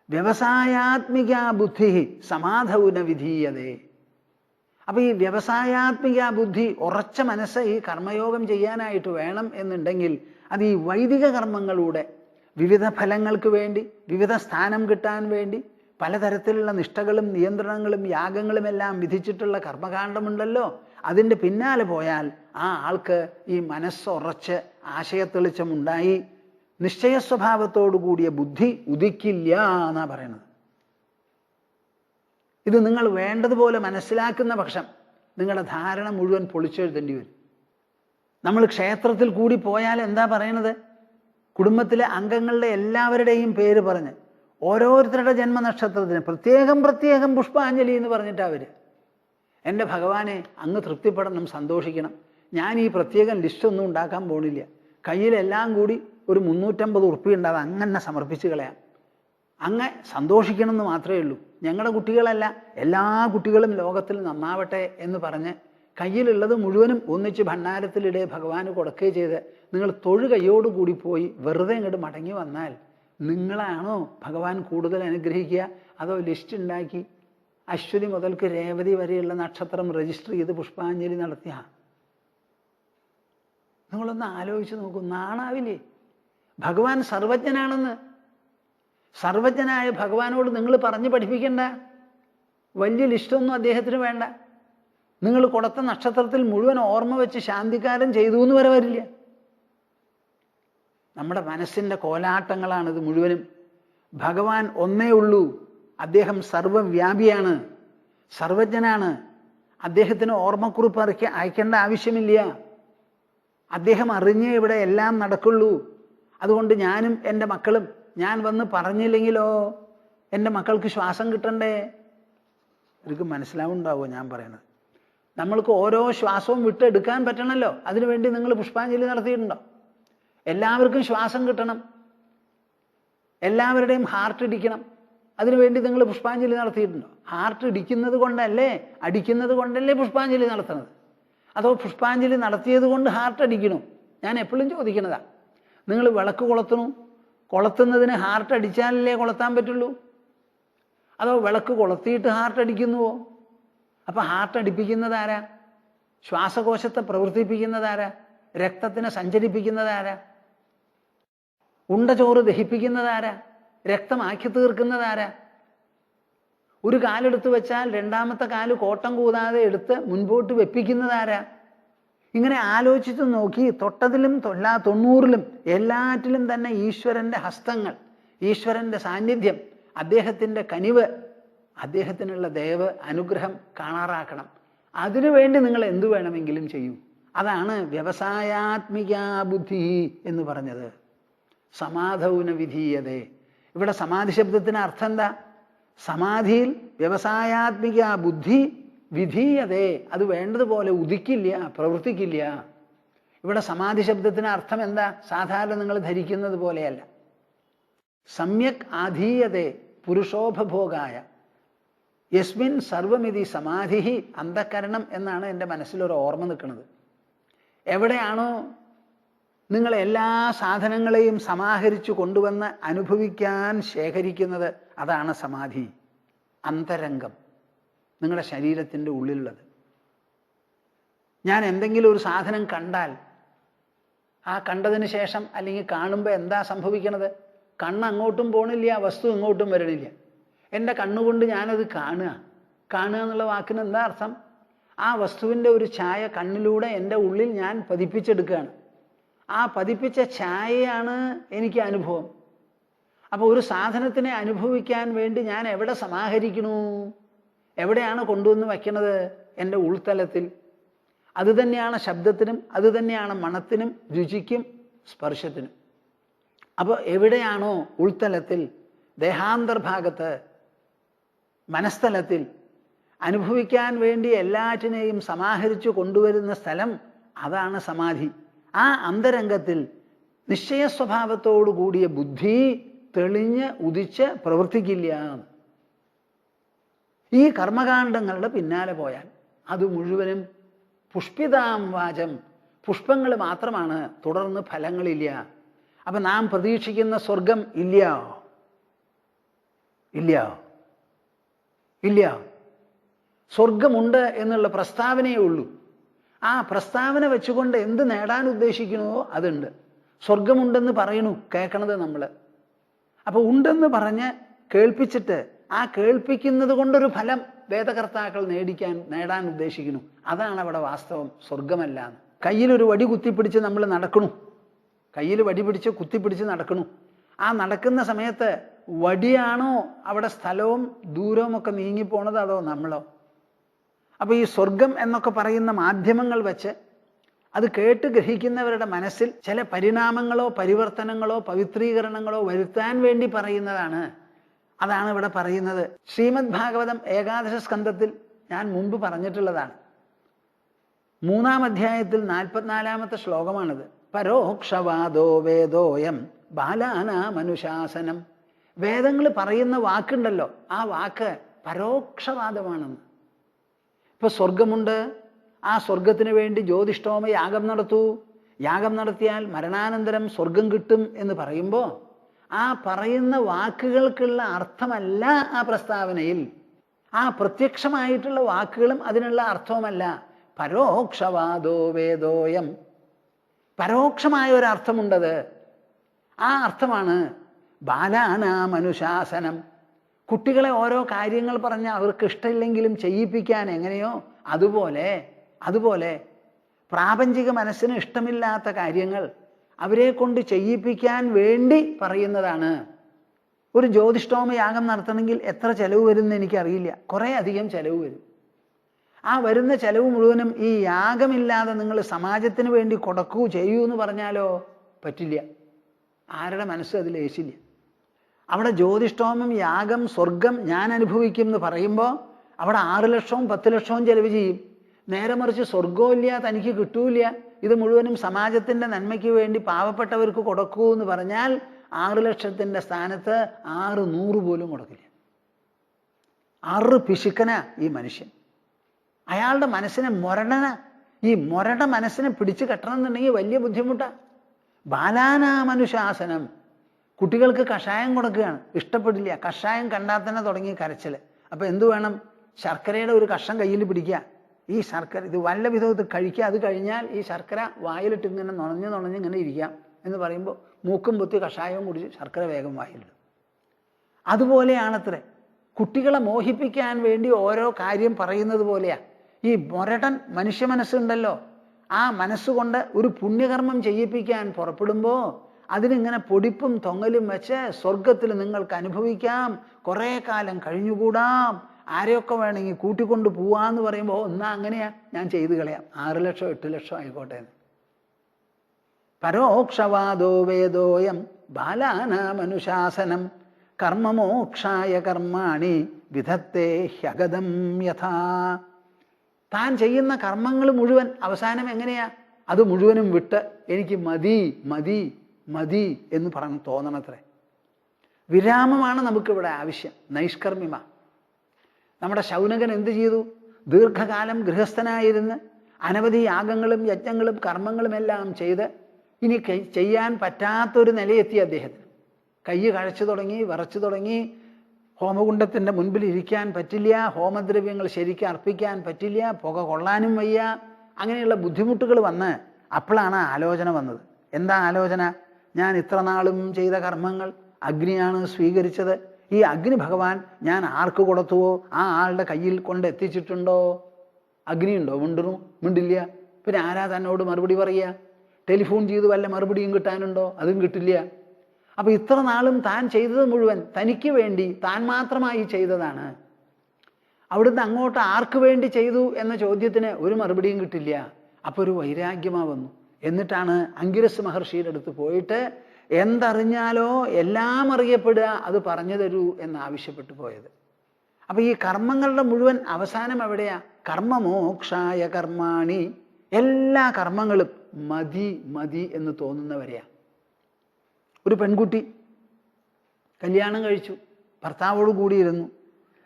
വ്യവസായാത്മിക ബുദ്ധി സമാധൗന വിധീയതേ. അപ്പം ഈ വ്യവസായാത്മിക ബുദ്ധി, ഉറച്ച മനസ്സ് ഈ കർമ്മയോഗം ചെയ്യാനായിട്ട് വേണം എന്നുണ്ടെങ്കിൽ അത് ഈ വൈദിക കർമ്മങ്ങളുടെ വിവിധ ഫലങ്ങൾക്ക് വേണ്ടി, വിവിധ സ്ഥാനം കിട്ടാൻ വേണ്ടി പലതരത്തിലുള്ള നിഷ്ഠകളും നിയന്ത്രണങ്ങളും യാഗങ്ങളുമെല്ലാം വിധിച്ചിട്ടുള്ള കർമ്മകാണ്ഡമുണ്ടല്ലോ, അതിൻ്റെ പിന്നാലെ പോയാൽ ആ ആൾക്ക് ഈ മനസ്സുറച്ച് ആശയത്തെളിച്ചമുണ്ടായി നിശ്ചയസ്വഭാവത്തോടു കൂടിയ ബുദ്ധി ഉദിക്കില്ല എന്നാ പറയണത്. ഇത് നിങ്ങൾ വേണ്ടതുപോലെ മനസ്സിലാക്കുന്ന പക്ഷം നിങ്ങളുടെ ധാരണ മുഴുവൻ പൊളിച്ചെഴുതേണ്ടി വരും. നമ്മൾ ക്ഷേത്രത്തിൽ കൂടി പോയാൽ എന്താ പറയണത്? കുടുംബത്തിലെ അംഗങ്ങളുടെ എല്ലാവരുടെയും പേര് പറഞ്ഞ് ഓരോരുത്തരുടെ ജന്മനക്ഷത്രത്തിന് പ്രത്യേകം പുഷ്പാഞ്ജലി എന്ന് പറഞ്ഞിട്ടാണ് അവർ. എൻ്റെ ഭഗവാനെ, അങ്ങ് തൃപ്തിപ്പെടണം, സന്തോഷിക്കണം. ഞാൻ ഈ പ്രത്യേകം ലിസ്റ്റൊന്നും ഉണ്ടാക്കാൻ പോണില്ല. കയ്യിലെല്ലാം കൂടി ഒരു 350 ഉറുപ്പിക ഉണ്ട്, അത് അങ്ങനെ സമർപ്പിച്ച് കളയാം. അങ്ങ് സന്തോഷിക്കണമെന്ന് മാത്രമേ ഉള്ളൂ. ഞങ്ങളുടെ കുട്ടികളല്ല, എല്ലാ കുട്ടികളും ലോകത്തിൽ നന്നാവട്ടെ എന്ന് പറഞ്ഞ് കയ്യിലുള്ളത് മുഴുവനും ഒന്നിച്ച് ഭണ്ഡാരത്തിലിടെ ഭഗവാന് കൊടുക്കുകയും ചെയ്ത് നിങ്ങൾ കയ്യോടുകൂടി പോയി വെറുതെ ഇങ്ങോട്ട് മടങ്ങി വന്നാൽ നിങ്ങളാണോ ഭഗവാൻ കൂടുതൽ അനുഗ്രഹിക്കുക? അതോ ലിസ്റ്റ് ഉണ്ടാക്കി അശ്വതി മുതൽക്ക് രേവതി വരെയുള്ള നക്ഷത്രം രജിസ്റ്റർ ചെയ്ത് പുഷ്പാഞ്ജലി നടത്തിയ? നിങ്ങളൊന്ന് ആലോചിച്ച് നോക്കൂ. നാണാവില്ലേ? ഭഗവാൻ സർവജ്ഞനാണെന്ന്. സർവജ്ഞനായ ഭഗവാനോട് നിങ്ങൾ പറഞ്ഞ് പഠിപ്പിക്കണ്ട. വലിയ ലിസ്റ്റൊന്നും അദ്ദേഹത്തിന് വേണ്ട. നിങ്ങൾ കൊടുത്ത നക്ഷത്രത്തിൽ മുഴുവൻ ഓർമ്മ വെച്ച് ശാന്തികാരം ചെയ്തു എന്ന് വരെ വരില്ല. നമ്മുടെ മനസ്സിൻ്റെ കോലാട്ടങ്ങളാണിത് മുഴുവനും. ഭഗവാൻ ഒന്നേ ഉള്ളൂ. അദ്ദേഹം സർവവ്യാപിയാണ്, സർവജ്ഞനാണ്. അദ്ദേഹത്തിന് ഓർമ്മക്കുറിപ്പ് അയക്കേണ്ട ആവശ്യമില്ല. അദ്ദേഹം അറിഞ്ഞേ ഇവിടെ എല്ലാം നടക്കുള്ളൂ. അതുകൊണ്ട് ഞാനും എൻ്റെ മക്കളും ഞാൻ വന്ന് പറഞ്ഞില്ലെങ്കിലോ എൻ്റെ മക്കൾക്ക് ശ്വാസം കിട്ടണ്ടേ? എനിക്ക് മനസ്സിലാവുണ്ടാവുമോ ഞാൻ പറയുന്നത്? നമ്മൾക്ക് ഓരോ ശ്വാസവും വിട്ടെടുക്കാൻ പറ്റണമല്ലോ. അതിനുവേണ്ടി നിങ്ങൾ പുഷ്പാഞ്ജലി നടത്തിയിട്ടുണ്ടോ? എല്ലാവർക്കും ശ്വാസം കിട്ടണം, എല്ലാവരുടെയും ഹാർട്ട് ഇടിക്കണം, അതിനുവേണ്ടി നിങ്ങൾ പുഷ്പാഞ്ജലി നടത്തിയിട്ടുണ്ടോ? ഹാർട്ട് ഇടിക്കുന്നത് കൊണ്ടല്ലേ, അടിക്കുന്നത് കൊണ്ടല്ലേ പുഷ്പാഞ്ജലി നടത്തുന്നത്? അതോ പുഷ്പാഞ്ജലി നടത്തിയത് കൊണ്ട് ഹാർട്ട് അടിക്കണോ? ഞാൻ എപ്പോഴും ചോദിക്കണതാ. നിങ്ങൾ വിളക്ക് കൊളുത്തണു, കൊളുത്തുന്നതിന് ഹാർട്ട് അടിച്ചാലല്ലേ കൊളുത്താൻ പറ്റുള്ളൂ? അതോ വിളക്ക് കൊളുത്തിയിട്ട് ഹാർട്ട് അടിക്കുന്നുവോ? അപ്പം ഹാർട്ട് അടിപ്പിക്കുന്നതാരാ? ശ്വാസകോശത്തെ പ്രവർത്തിപ്പിക്കുന്നതാരാ? രക്തത്തിനെ സഞ്ചരിപ്പിക്കുന്നതാരാ? ഉണ്ടചോറ് ദഹിപ്പിക്കുന്നതാരാ? രക്തമാക്കി തീർക്കുന്നതാരാ? ഒരു കാലെടുത്ത് വെച്ചാൽ രണ്ടാമത്തെ കാല് കോട്ടം കൂടാതെ എടുത്ത് മുൻപോട്ട് വെപ്പിക്കുന്നതാരാ? ഇങ്ങനെ ആലോചിച്ച് നോക്കി തൊട്ടതിലും 90ലും എല്ലാറ്റിലും തന്നെ ഈശ്വരൻ്റെ ഹസ്തങ്ങൾ, ഈശ്വരൻ്റെ സാന്നിധ്യം, അദ്ദേഹത്തിൻ്റെ കനിവ്, അദ്ദേഹത്തിനുള്ള ദയവ്, അനുഗ്രഹം കാണാറാക്കണം. അതിനുവേണ്ടി നിങ്ങൾ എന്തു വേണമെങ്കിലും ചെയ്യൂ. അതാണ് വ്യവസായാത്മിക ബുദ്ധി എന്ന് പറഞ്ഞത്. സമാധൗന വിധീയതേ. ഇവിടെ സമാധി ശബ്ദത്തിന് അർത്ഥം എന്താ? സമാധിയിൽ വ്യവസായാത്മിക ബുദ്ധി വിധീയതേ, അത് വേണ്ടതുപോലെ ഉദിക്കില്ല, പ്രവർത്തിക്കില്ല. ഇവിടെ സമാധി ശബ്ദത്തിന് അർത്ഥം എന്താ? സാധാരണ നിങ്ങൾ ധരിക്കുന്നത് പോലെയല്ല. സമ്യക് ആധീയതേ പുരുഷോപഭോഗായ യസ്മിൻ സർവമിതി സമാധി അന്ധകരണം എന്നാണ് എൻ്റെ മനസ്സിലൊരു ഓർമ്മ നിൽക്കുന്നത്. എവിടെയാണോ നിങ്ങൾ എല്ലാ സാധനങ്ങളെയും സമാഹരിച്ചു കൊണ്ടുവന്ന് അനുഭവിക്കാൻ ശേഖരിക്കുന്നത്, അതാണ് സമാധി. അന്തരംഗം, നിങ്ങളുടെ ശരീരത്തിൻ്റെ ഉള്ളിലുള്ളത്. ഞാൻ എന്തെങ്കിലും ഒരു സാധനം കണ്ടാൽ ആ കണ്ടതിന് ശേഷം അല്ലെങ്കിൽ കാണുമ്പോൾ എന്താ സംഭവിക്കണത്? കണ്ണ് അങ്ങോട്ടും പോണില്ല, വസ്തു ഇങ്ങോട്ടും വരണില്ല. എൻ്റെ കണ്ണുകൊണ്ട് ഞാനത് കാണുക. കാണുക എന്നുള്ള വാക്കിന് എന്താ അർത്ഥം? ആ വസ്തുവിൻ്റെ ഒരു ഛായ കണ്ണിലൂടെ എൻ്റെ ഉള്ളിൽ ഞാൻ പതിപ്പിച്ചെടുക്കുകയാണ്. ആ പതിപ്പിച്ച ഛായയാണ് എനിക്ക് അനുഭവം. അപ്പോൾ ഒരു സാധനത്തിനെ അനുഭവിക്കാൻ വേണ്ടി ഞാൻ എവിടെ സമാഹരിക്കണു? എവിടെയാണ് കൊണ്ടുവന്ന് വയ്ക്കണത്? എൻ്റെ ഉൾത്തലത്തിൽ. അതുതന്നെയാണ് ശബ്ദത്തിനും, അതുതന്നെയാണ് മണത്തിനും, രുചിക്കും, സ്പർശത്തിനും. അപ്പോൾ എവിടെയാണോ ഉൾത്തലത്തിൽ, ദേഹാന്തർഭാഗത്ത്, മനസ്ഥലത്തിൽ അനുഭവിക്കാൻ വേണ്ടി എല്ലാറ്റിനെയും സമാഹരിച്ചു കൊണ്ടുവരുന്ന സ്ഥലം, അതാണ് സമാധി. ആ അന്തരംഗത്തിൽ നിശ്ചയസ്വഭാവത്തോടു കൂടിയ ബുദ്ധി തെളിഞ്ഞ് ഉദിച്ച് പ്രവർത്തിക്കില്ല. ഈ കർമ്മകാണ്ഡങ്ങളുടെ പിന്നാലെ പോയാൽ അത് മുഴുവനും പുഷ്പിതാം വാചം, പുഷ്പങ്ങൾ മാത്രമാണ്, തുടർന്ന് ഫലങ്ങളില്ല. അപ്പം നാം പ്രതീക്ഷിക്കുന്ന സ്വർഗം ഇല്ല, ഇല്ല, ഇല്ല. സ്വർഗമുണ്ട് എന്നുള്ള പ്രസ്താവനയേ ഉള്ളൂ. ആ പ്രസ്താവന വെച്ചുകൊണ്ട് എന്ത് നേടാൻ ഉദ്ദേശിക്കണോ അതുണ്ട്. സ്വർഗമുണ്ടെന്ന് പറയണു, കേൾക്കണത് നമ്മൾ. അപ്പോൾ ഉണ്ടെന്ന് പറഞ്ഞ് കേൾപ്പിച്ചിട്ട് ആ കേൾപ്പിക്കുന്നത് കൊണ്ടൊരു ഫലം വേദകർത്താക്കൾ നേടാൻ ഉദ്ദേശിക്കുന്നു. അതാണ് അവിടെ വാസ്തവം, സ്വർഗമല്ല. കയ്യിലൊരു വടി കുത്തിപ്പിടിച്ച് നമ്മൾ നടക്കണു, കയ്യിൽ വടി പിടിച്ച് കുത്തിപ്പിടിച്ച് നടക്കണു. ആ നടക്കുന്ന സമയത്ത് വടിയാണോ അവിടെ സ്ഥലവും ദൂരവും ഒക്കെ നീങ്ങിപ്പോണത്, അതോ നമ്മളോ? അപ്പോൾ ഈ സ്വർഗം എന്നൊക്കെ പറയുന്ന മാധ്യമങ്ങൾ വെച്ച് അത് കേട്ട് ഗ്രഹിക്കുന്നവരുടെ മനസ്സിൽ ചില പരിണാമങ്ങളോ പരിവർത്തനങ്ങളോ പവിത്രീകരണങ്ങളോ വരുത്താൻ വേണ്ടി പറയുന്നതാണ്. അതാണ് ഇവിടെ പറയുന്നത്. ശ്രീമദ് ഭാഗവതം ഏകാദശ സ്കന്ധത്തിൽ ഞാൻ മുമ്പ് പറഞ്ഞിട്ടുള്ളതാണ്. 3-ാം അധ്യായത്തിൽ 44-ാമത്തെ ശ്ലോകമാണിത്. പരോക്ഷവാദോ വേദോയം ബാലാനാമനുശാസനം. വേദങ്ങൾ പറയുന്ന വാക്കുണ്ടല്ലോ, ആ വാക്ക് പരോക്ഷവാദമാണെന്ന്. ഇപ്പൊ സ്വർഗമുണ്ട്, ആ സ്വർഗത്തിന് വേണ്ടി ജ്യോതിഷ്ഠോമ യാഗം നടത്തൂ, യാഗം നടത്തിയാൽ മരണാനന്തരം സ്വർഗം കിട്ടും എന്ന് പറയുമ്പോൾ ആ പറയുന്ന വാക്കുകൾക്കുള്ള അർത്ഥമല്ല ആ പ്രസ്താവനയിൽ. ആ പ്രത്യക്ഷമായിട്ടുള്ള വാക്കുകളും അതിനുള്ള അർത്ഥവുമല്ല. പരോക്ഷവാദോ വേദോയം, പരോക്ഷമായ ഒരർത്ഥമുണ്ടത്. ആ അർത്ഥമാണ് ബാലാനാമനുശാസനം. കുട്ടികളെ ഓരോ കാര്യങ്ങൾ പറഞ്ഞ് അവർക്ക് ഇഷ്ടമില്ലെങ്കിലും ചെയ്യിപ്പിക്കാൻ എങ്ങനെയോ അതുപോലെ പ്രാപഞ്ചിക മനസ്സിന് ഇഷ്ടമില്ലാത്ത കാര്യങ്ങൾ അവരെ കൊണ്ട് ചെയ്യിപ്പിക്കാൻ വേണ്ടി പറയുന്നതാണ്. ഒരു ജ്യോതിഷ്ഠോമ യാഗം നടത്തണമെങ്കിൽ എത്ര ചെലവ് വരുമെന്ന് എനിക്കറിയില്ല. കുറേ അധികം ചെലവ് വരും. ആ വരുന്ന ചെലവ് മുഴുവനും ഈ യാഗമില്ലാതെ നിങ്ങൾ സമാജത്തിന് വേണ്ടി കൊടുക്കൂ ചെയ്യൂ എന്ന് പറഞ്ഞാലോ പറ്റില്ല. ആരുടെ മനസ്സ് അതിൽ ഏശില്ല. അവിടെ ജ്യോതിഷ്ഠോമം യാഗം സ്വർഗം ഞാൻ അനുഭവിക്കും എന്ന് പറയുമ്പോൾ അവിടെ 6 ലക്ഷവും 10 ലക്ഷവും ചെലവ് ചെയ്യും. നേരെ മറിച്ച് സ്വർഗവും ഇല്ല, തനിക്ക് കിട്ടൂല, ഇത് മുഴുവനും സമാജത്തിൻ്റെ നന്മയ്ക്ക് വേണ്ടി പാവപ്പെട്ടവർക്ക് കൊടുക്കൂ എന്ന് പറഞ്ഞാൽ 6 ലക്ഷത്തിൻ്റെ സ്ഥാനത്ത് 600 പോലും കൊടുക്കില്ല. 6 പിശുക്കന ഈ മനുഷ്യൻ. അയാളുടെ മനസ്സിനെ ഈ മൊരട മനസ്സിനെ പിടിച്ചു കെട്ടണം എന്നുണ്ടെങ്കിൽ വലിയ ബുദ്ധിമുട്ടാണ്. ബാലാനാമനുശാസനം. കുട്ടികൾക്ക് കഷായം കൊടുക്കുകയാണ്, ഇഷ്ടപ്പെടില്ല. കഷായം കണ്ടാൽ തന്നെ തുടങ്ങി കരച്ചിൽ. അപ്പം എന്തു വേണം? ശർക്കരയുടെ ഒരു കഷ്ണം കയ്യിൽ പിടിക്കുക. ഈ ശർക്കര ഇത് വല്ല വിധത്തിൽ കഴിക്കുക. അത് കഴിഞ്ഞാൽ ഈ ശർക്കര വായിലിട്ട് ഇങ്ങനെ നുണഞ്ഞ് ഇങ്ങനെ ഇരിക്കാം എന്ന് പറയുമ്പോൾ മൂക്കും പൊത്തി കഷായവും കുടിച്ച് ശർക്കര വേഗം വായിലിടും. അതുപോലെയാണത്രേ കുട്ടികളെ മോഹിപ്പിക്കാൻ വേണ്ടി ഓരോ കാര്യം പറയുന്നത് പോലെയാണ്. ഈ മൊരടൻ മനുഷ്യ മനസ്സുണ്ടല്ലോ, ആ മനസ്സുകൊണ്ട് ഒരു പുണ്യകർമ്മം ചെയ്യിപ്പിക്കാൻ പുറപ്പെടുമ്പോൾ അതിനിങ്ങനെ പൊടിപ്പും തൊങ്ങലും വെച്ച് സ്വർഗത്തിൽ നിങ്ങൾക്ക് അനുഭവിക്കാം, കുറേ കാലം കഴിഞ്ഞുകൂടാം, ആരെയൊക്കെ വേണമെങ്കിൽ കൂട്ടിക്കൊണ്ട് പോവാന്ന് പറയുമ്പോൾ എന്നാ അങ്ങനെയാ, ഞാൻ ചെയ്തു കളയാം, 6 ലക്ഷം 8 ലക്ഷം ആയിക്കോട്ടെ. പരോക്ഷവാദോ വേദോയം ബാലാനാമനുശാസനം കർമ്മമോക്ഷായ കർമാണി വിധത്തെ ഹ്യഗതം യഥാ. താൻ ചെയ്യുന്ന കർമ്മങ്ങൾ മുഴുവൻ അവസാനം എങ്ങനെയാ? അത് മുഴുവനും വിട്ട് എനിക്ക് മതി മതി മതി എന്ന് പറഞ്ഞ് തോന്നണത്രേ. വിരാമമാണ് നമുക്കിവിടെ ആവശ്യം, നൈഷ്കർമ്മ്യമാണ്. നമ്മുടെ ശൗനകൻ എന്ത് ചെയ്തു? ദീർഘകാലം ഗൃഹസ്ഥനായിരുന്ന് അനവധി യാഗങ്ങളും യജ്ഞങ്ങളും കർമ്മങ്ങളും എല്ലാം ചെയ്ത് ഇനി ചെയ്യാൻ പറ്റാത്തൊരു നിലയെത്തി അദ്ദേഹത്തിന്. കൈ കഴച്ചു തുടങ്ങി, വിറച്ചു തുടങ്ങി, ഹോമകുണ്ഡത്തിൻ്റെ മുൻപിൽ ഇരിക്കാൻ പറ്റില്ല, ഹോമദ്രവ്യങ്ങൾ ശരിക്കും അർപ്പിക്കാൻ പറ്റില്ല, പുക കൊള്ളാനും വയ്യ, അങ്ങനെയുള്ള ബുദ്ധിമുട്ടുകൾ വന്ന് അപ്പോഴാണ് ആലോചന വന്നത്. എന്താ ആലോചന? ഞാൻ ഇത്ര നാളും ചെയ്ത കർമ്മങ്ങൾ അഗ്നിയാണ് സ്വീകരിച്ചത്. ഈ അഗ്നി ഭഗവാൻ ഞാൻ ആർക്ക് കൊടുത്തുവോ ആ ആളുടെ കയ്യിൽ കൊണ്ട് എത്തിച്ചിട്ടുണ്ടോ? അഗ്നിയുണ്ടോ? മിണ്ടില്ല. പിന്നെ ആരാ തന്നോട് മറുപടി പറയുക? ടെലിഫോൺ ചെയ്ത് വല്ല മറുപടിയും കിട്ടാനുണ്ടോ? അതും കിട്ടില്ല. അപ്പം ഇത്ര നാളും താൻ ചെയ്തത് മുഴുവൻ തനിക്ക് വേണ്ടി താൻ മാത്രമായി ചെയ്തതാണ്. അവിടുന്ന് അങ്ങോട്ട് ആർക്ക് വേണ്ടി ചെയ്തു എന്ന ചോദ്യത്തിന് ഒരു മറുപടിയും കിട്ടില്ല. അപ്പോൾ ഒരു വൈരാഗ്യമാ വന്നു. എന്നിട്ടാണ് അങ്കിരസ് മഹർഷിയുടെ അടുത്ത് പോയിട്ട് എന്തറിഞ്ഞാലോ എല്ലാം അറിയപ്പെടുക, അത് പറഞ്ഞു തരൂ എന്നാവശ്യപ്പെട്ടു പോയത്. അപ്പം ഈ കർമ്മങ്ങളുടെ മുഴുവൻ അവസാനം എവിടെയാ? കർമ്മമോക്ഷായ കർമാണി. എല്ലാ കർമ്മങ്ങളും മതി മതി എന്ന് തോന്നുന്നവരെയാ. ഒരു പെൺകുട്ടി കല്യാണം കഴിച്ചു, ഭർത്താവോട് കൂടിയിരുന്നു,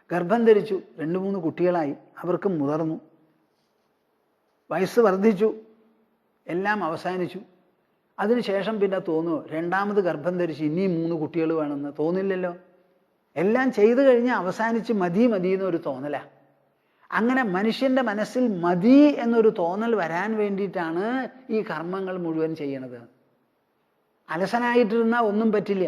ഗർഭം ധരിച്ചു, 2-3 കുട്ടികളായി, അവർക്ക് മുതിർന്നു, വയസ്സ് വർദ്ധിച്ചു, എല്ലാം അവസാനിച്ചു. അതിനുശേഷം പിന്നെ തോന്നുമോ രണ്ടാമത് ഗർഭം ധരിച്ച് ഇനിയും 3 കുട്ടികൾ വേണമെന്ന്? തോന്നില്ലല്ലോ. എല്ലാം ചെയ്തു കഴിഞ്ഞ് അവസാനിച്ച് മതി മതി എന്നൊരു തോന്നല. അങ്ങനെ മനുഷ്യൻ്റെ മനസ്സിൽ മതി എന്നൊരു തോന്നൽ വരാൻ വേണ്ടിയിട്ടാണ് ഈ കർമ്മങ്ങൾ മുഴുവൻ ചെയ്യണത്. അലസനായിട്ടിരുന്നാൽ ഒന്നും പറ്റില്ല.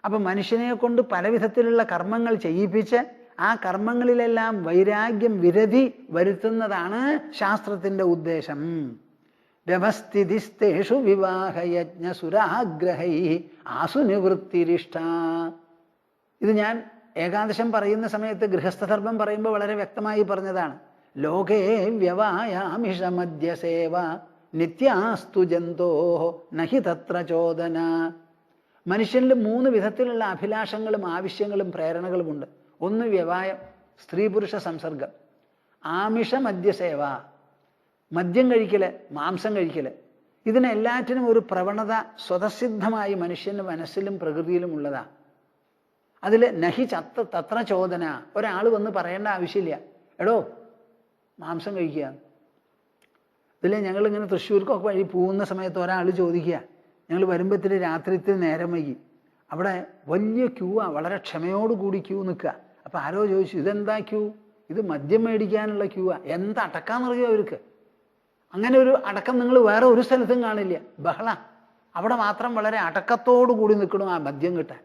അപ്പം മനുഷ്യനെ കൊണ്ട് പല വിധത്തിലുള്ള കർമ്മങ്ങൾ ചെയ്യിപ്പിച്ച് ആ കർമ്മങ്ങളിലെല്ലാം വൈരാഗ്യം വിരതി വരുത്തുന്നതാണ് ശാസ്ത്രത്തിൻ്റെ ഉദ്ദേശം. വ്യവസ്ഥിതിസ്തേഷു വിവാഹയജ്ഞ സുരാഗ്രഹൈ ആസു നിവൃത്തിരിഷ്ട. ഇത് ഞാൻ ഏകാദശം പറയുന്ന സമയത്ത് ഗൃഹസ്ഥധർമ്മം പറയുമ്പോൾ വളരെ വ്യക്തമായി പറഞ്ഞതാണ്. ലോകേ വ്യവായാമിഷമദ്യസേവ നിത്യാസ്തു ജന്തോ നഹി തത്ര ചോദന. മനുഷ്യനിൽ 3 വിധത്തിലുള്ള അഭിലാഷങ്ങളും ആവശ്യങ്ങളും പ്രേരണകളുമുണ്ട്. ഒന്ന് വ്യവായം, സ്ത്രീ പുരുഷ സംസർഗം. ആമിഷ മദ്യസേവ, മദ്യം കഴിക്കൽ, മാംസം കഴിക്കൽ. ഇതിനെല്ലാറ്റിനും ഒരു പ്രവണത സ്വതസിദ്ധമായി മനുഷ്യൻ്റെ മനസ്സിലും പ്രകൃതിയിലും ഉള്ളതാ. അതിൽ നഹി തത്ര ചോദന. ഒരാൾ വന്ന് പറയേണ്ട ആവശ്യമില്ല, എടോ മാംസം കഴിക്കുക. ഇതിൽ ഞങ്ങളിങ്ങനെ തൃശ്ശൂർക്കൊക്കെ വഴി പോകുന്ന സമയത്ത് ഒരാൾ ചോദിക്കുക, ഞങ്ങൾ വരുമ്പോഴത്തേന് രാത്രി ഇത്തിരി നേരം വൈകി, അവിടെ വലിയ ക്യൂവാ, വളരെ ക്ഷമയോടുകൂടി ക്യൂ നിൽക്കുക. അപ്പം ആരോ ചോദിച്ചു, ഇതെന്താ ക്യൂ? ഇത് മദ്യം മേടിക്കാനുള്ള ക്യൂവാ. എന്താ അടക്കാന്നറിയോ അവർക്ക്? അങ്ങനെ ഒരു അടക്കം നിങ്ങൾ വേറെ ഒരു സ്ഥലത്തും കാണില്ല. ബഹള. അവിടെ മാത്രം വളരെ അടക്കത്തോടു കൂടി നിൽക്കണം ആ മദ്യം കിട്ടാൻ.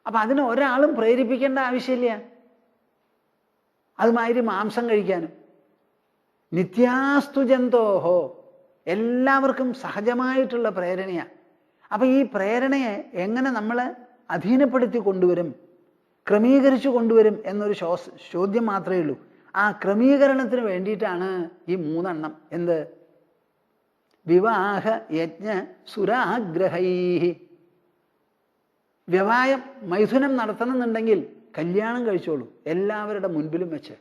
അപ്പം അതിന് ഒരാളും പ്രേരിപ്പിക്കേണ്ട ആവശ്യമില്ല. അതുമാതിരി മാംസം കഴിക്കാനും. നിത്യാസ്തു ജന്തോഹോ, എല്ലാവർക്കും സഹജമായിട്ടുള്ള പ്രേരണയാണ്. അപ്പം ഈ പ്രേരണയെ എങ്ങനെ നമ്മൾ അധീനപ്പെടുത്തി കൊണ്ടുവരും, ക്രമീകരിച്ചു കൊണ്ടുവരും എന്നൊരു ചോദ്യം മാത്രമേ ഉള്ളൂ. ആ ക്രമീകരണത്തിന് വേണ്ടിയിട്ടാണ് ഈ 3 എണ്ണം. എന്ത്? വിവാഹ യജ്ഞ സുരാഗ്രഹൈ. വ്യവായം, മൈഥുനം നടത്തണമെന്നുണ്ടെങ്കിൽ കല്യാണം കഴിച്ചോളൂ, എല്ലാവരുടെ മുൻപിലും വെച്ച്.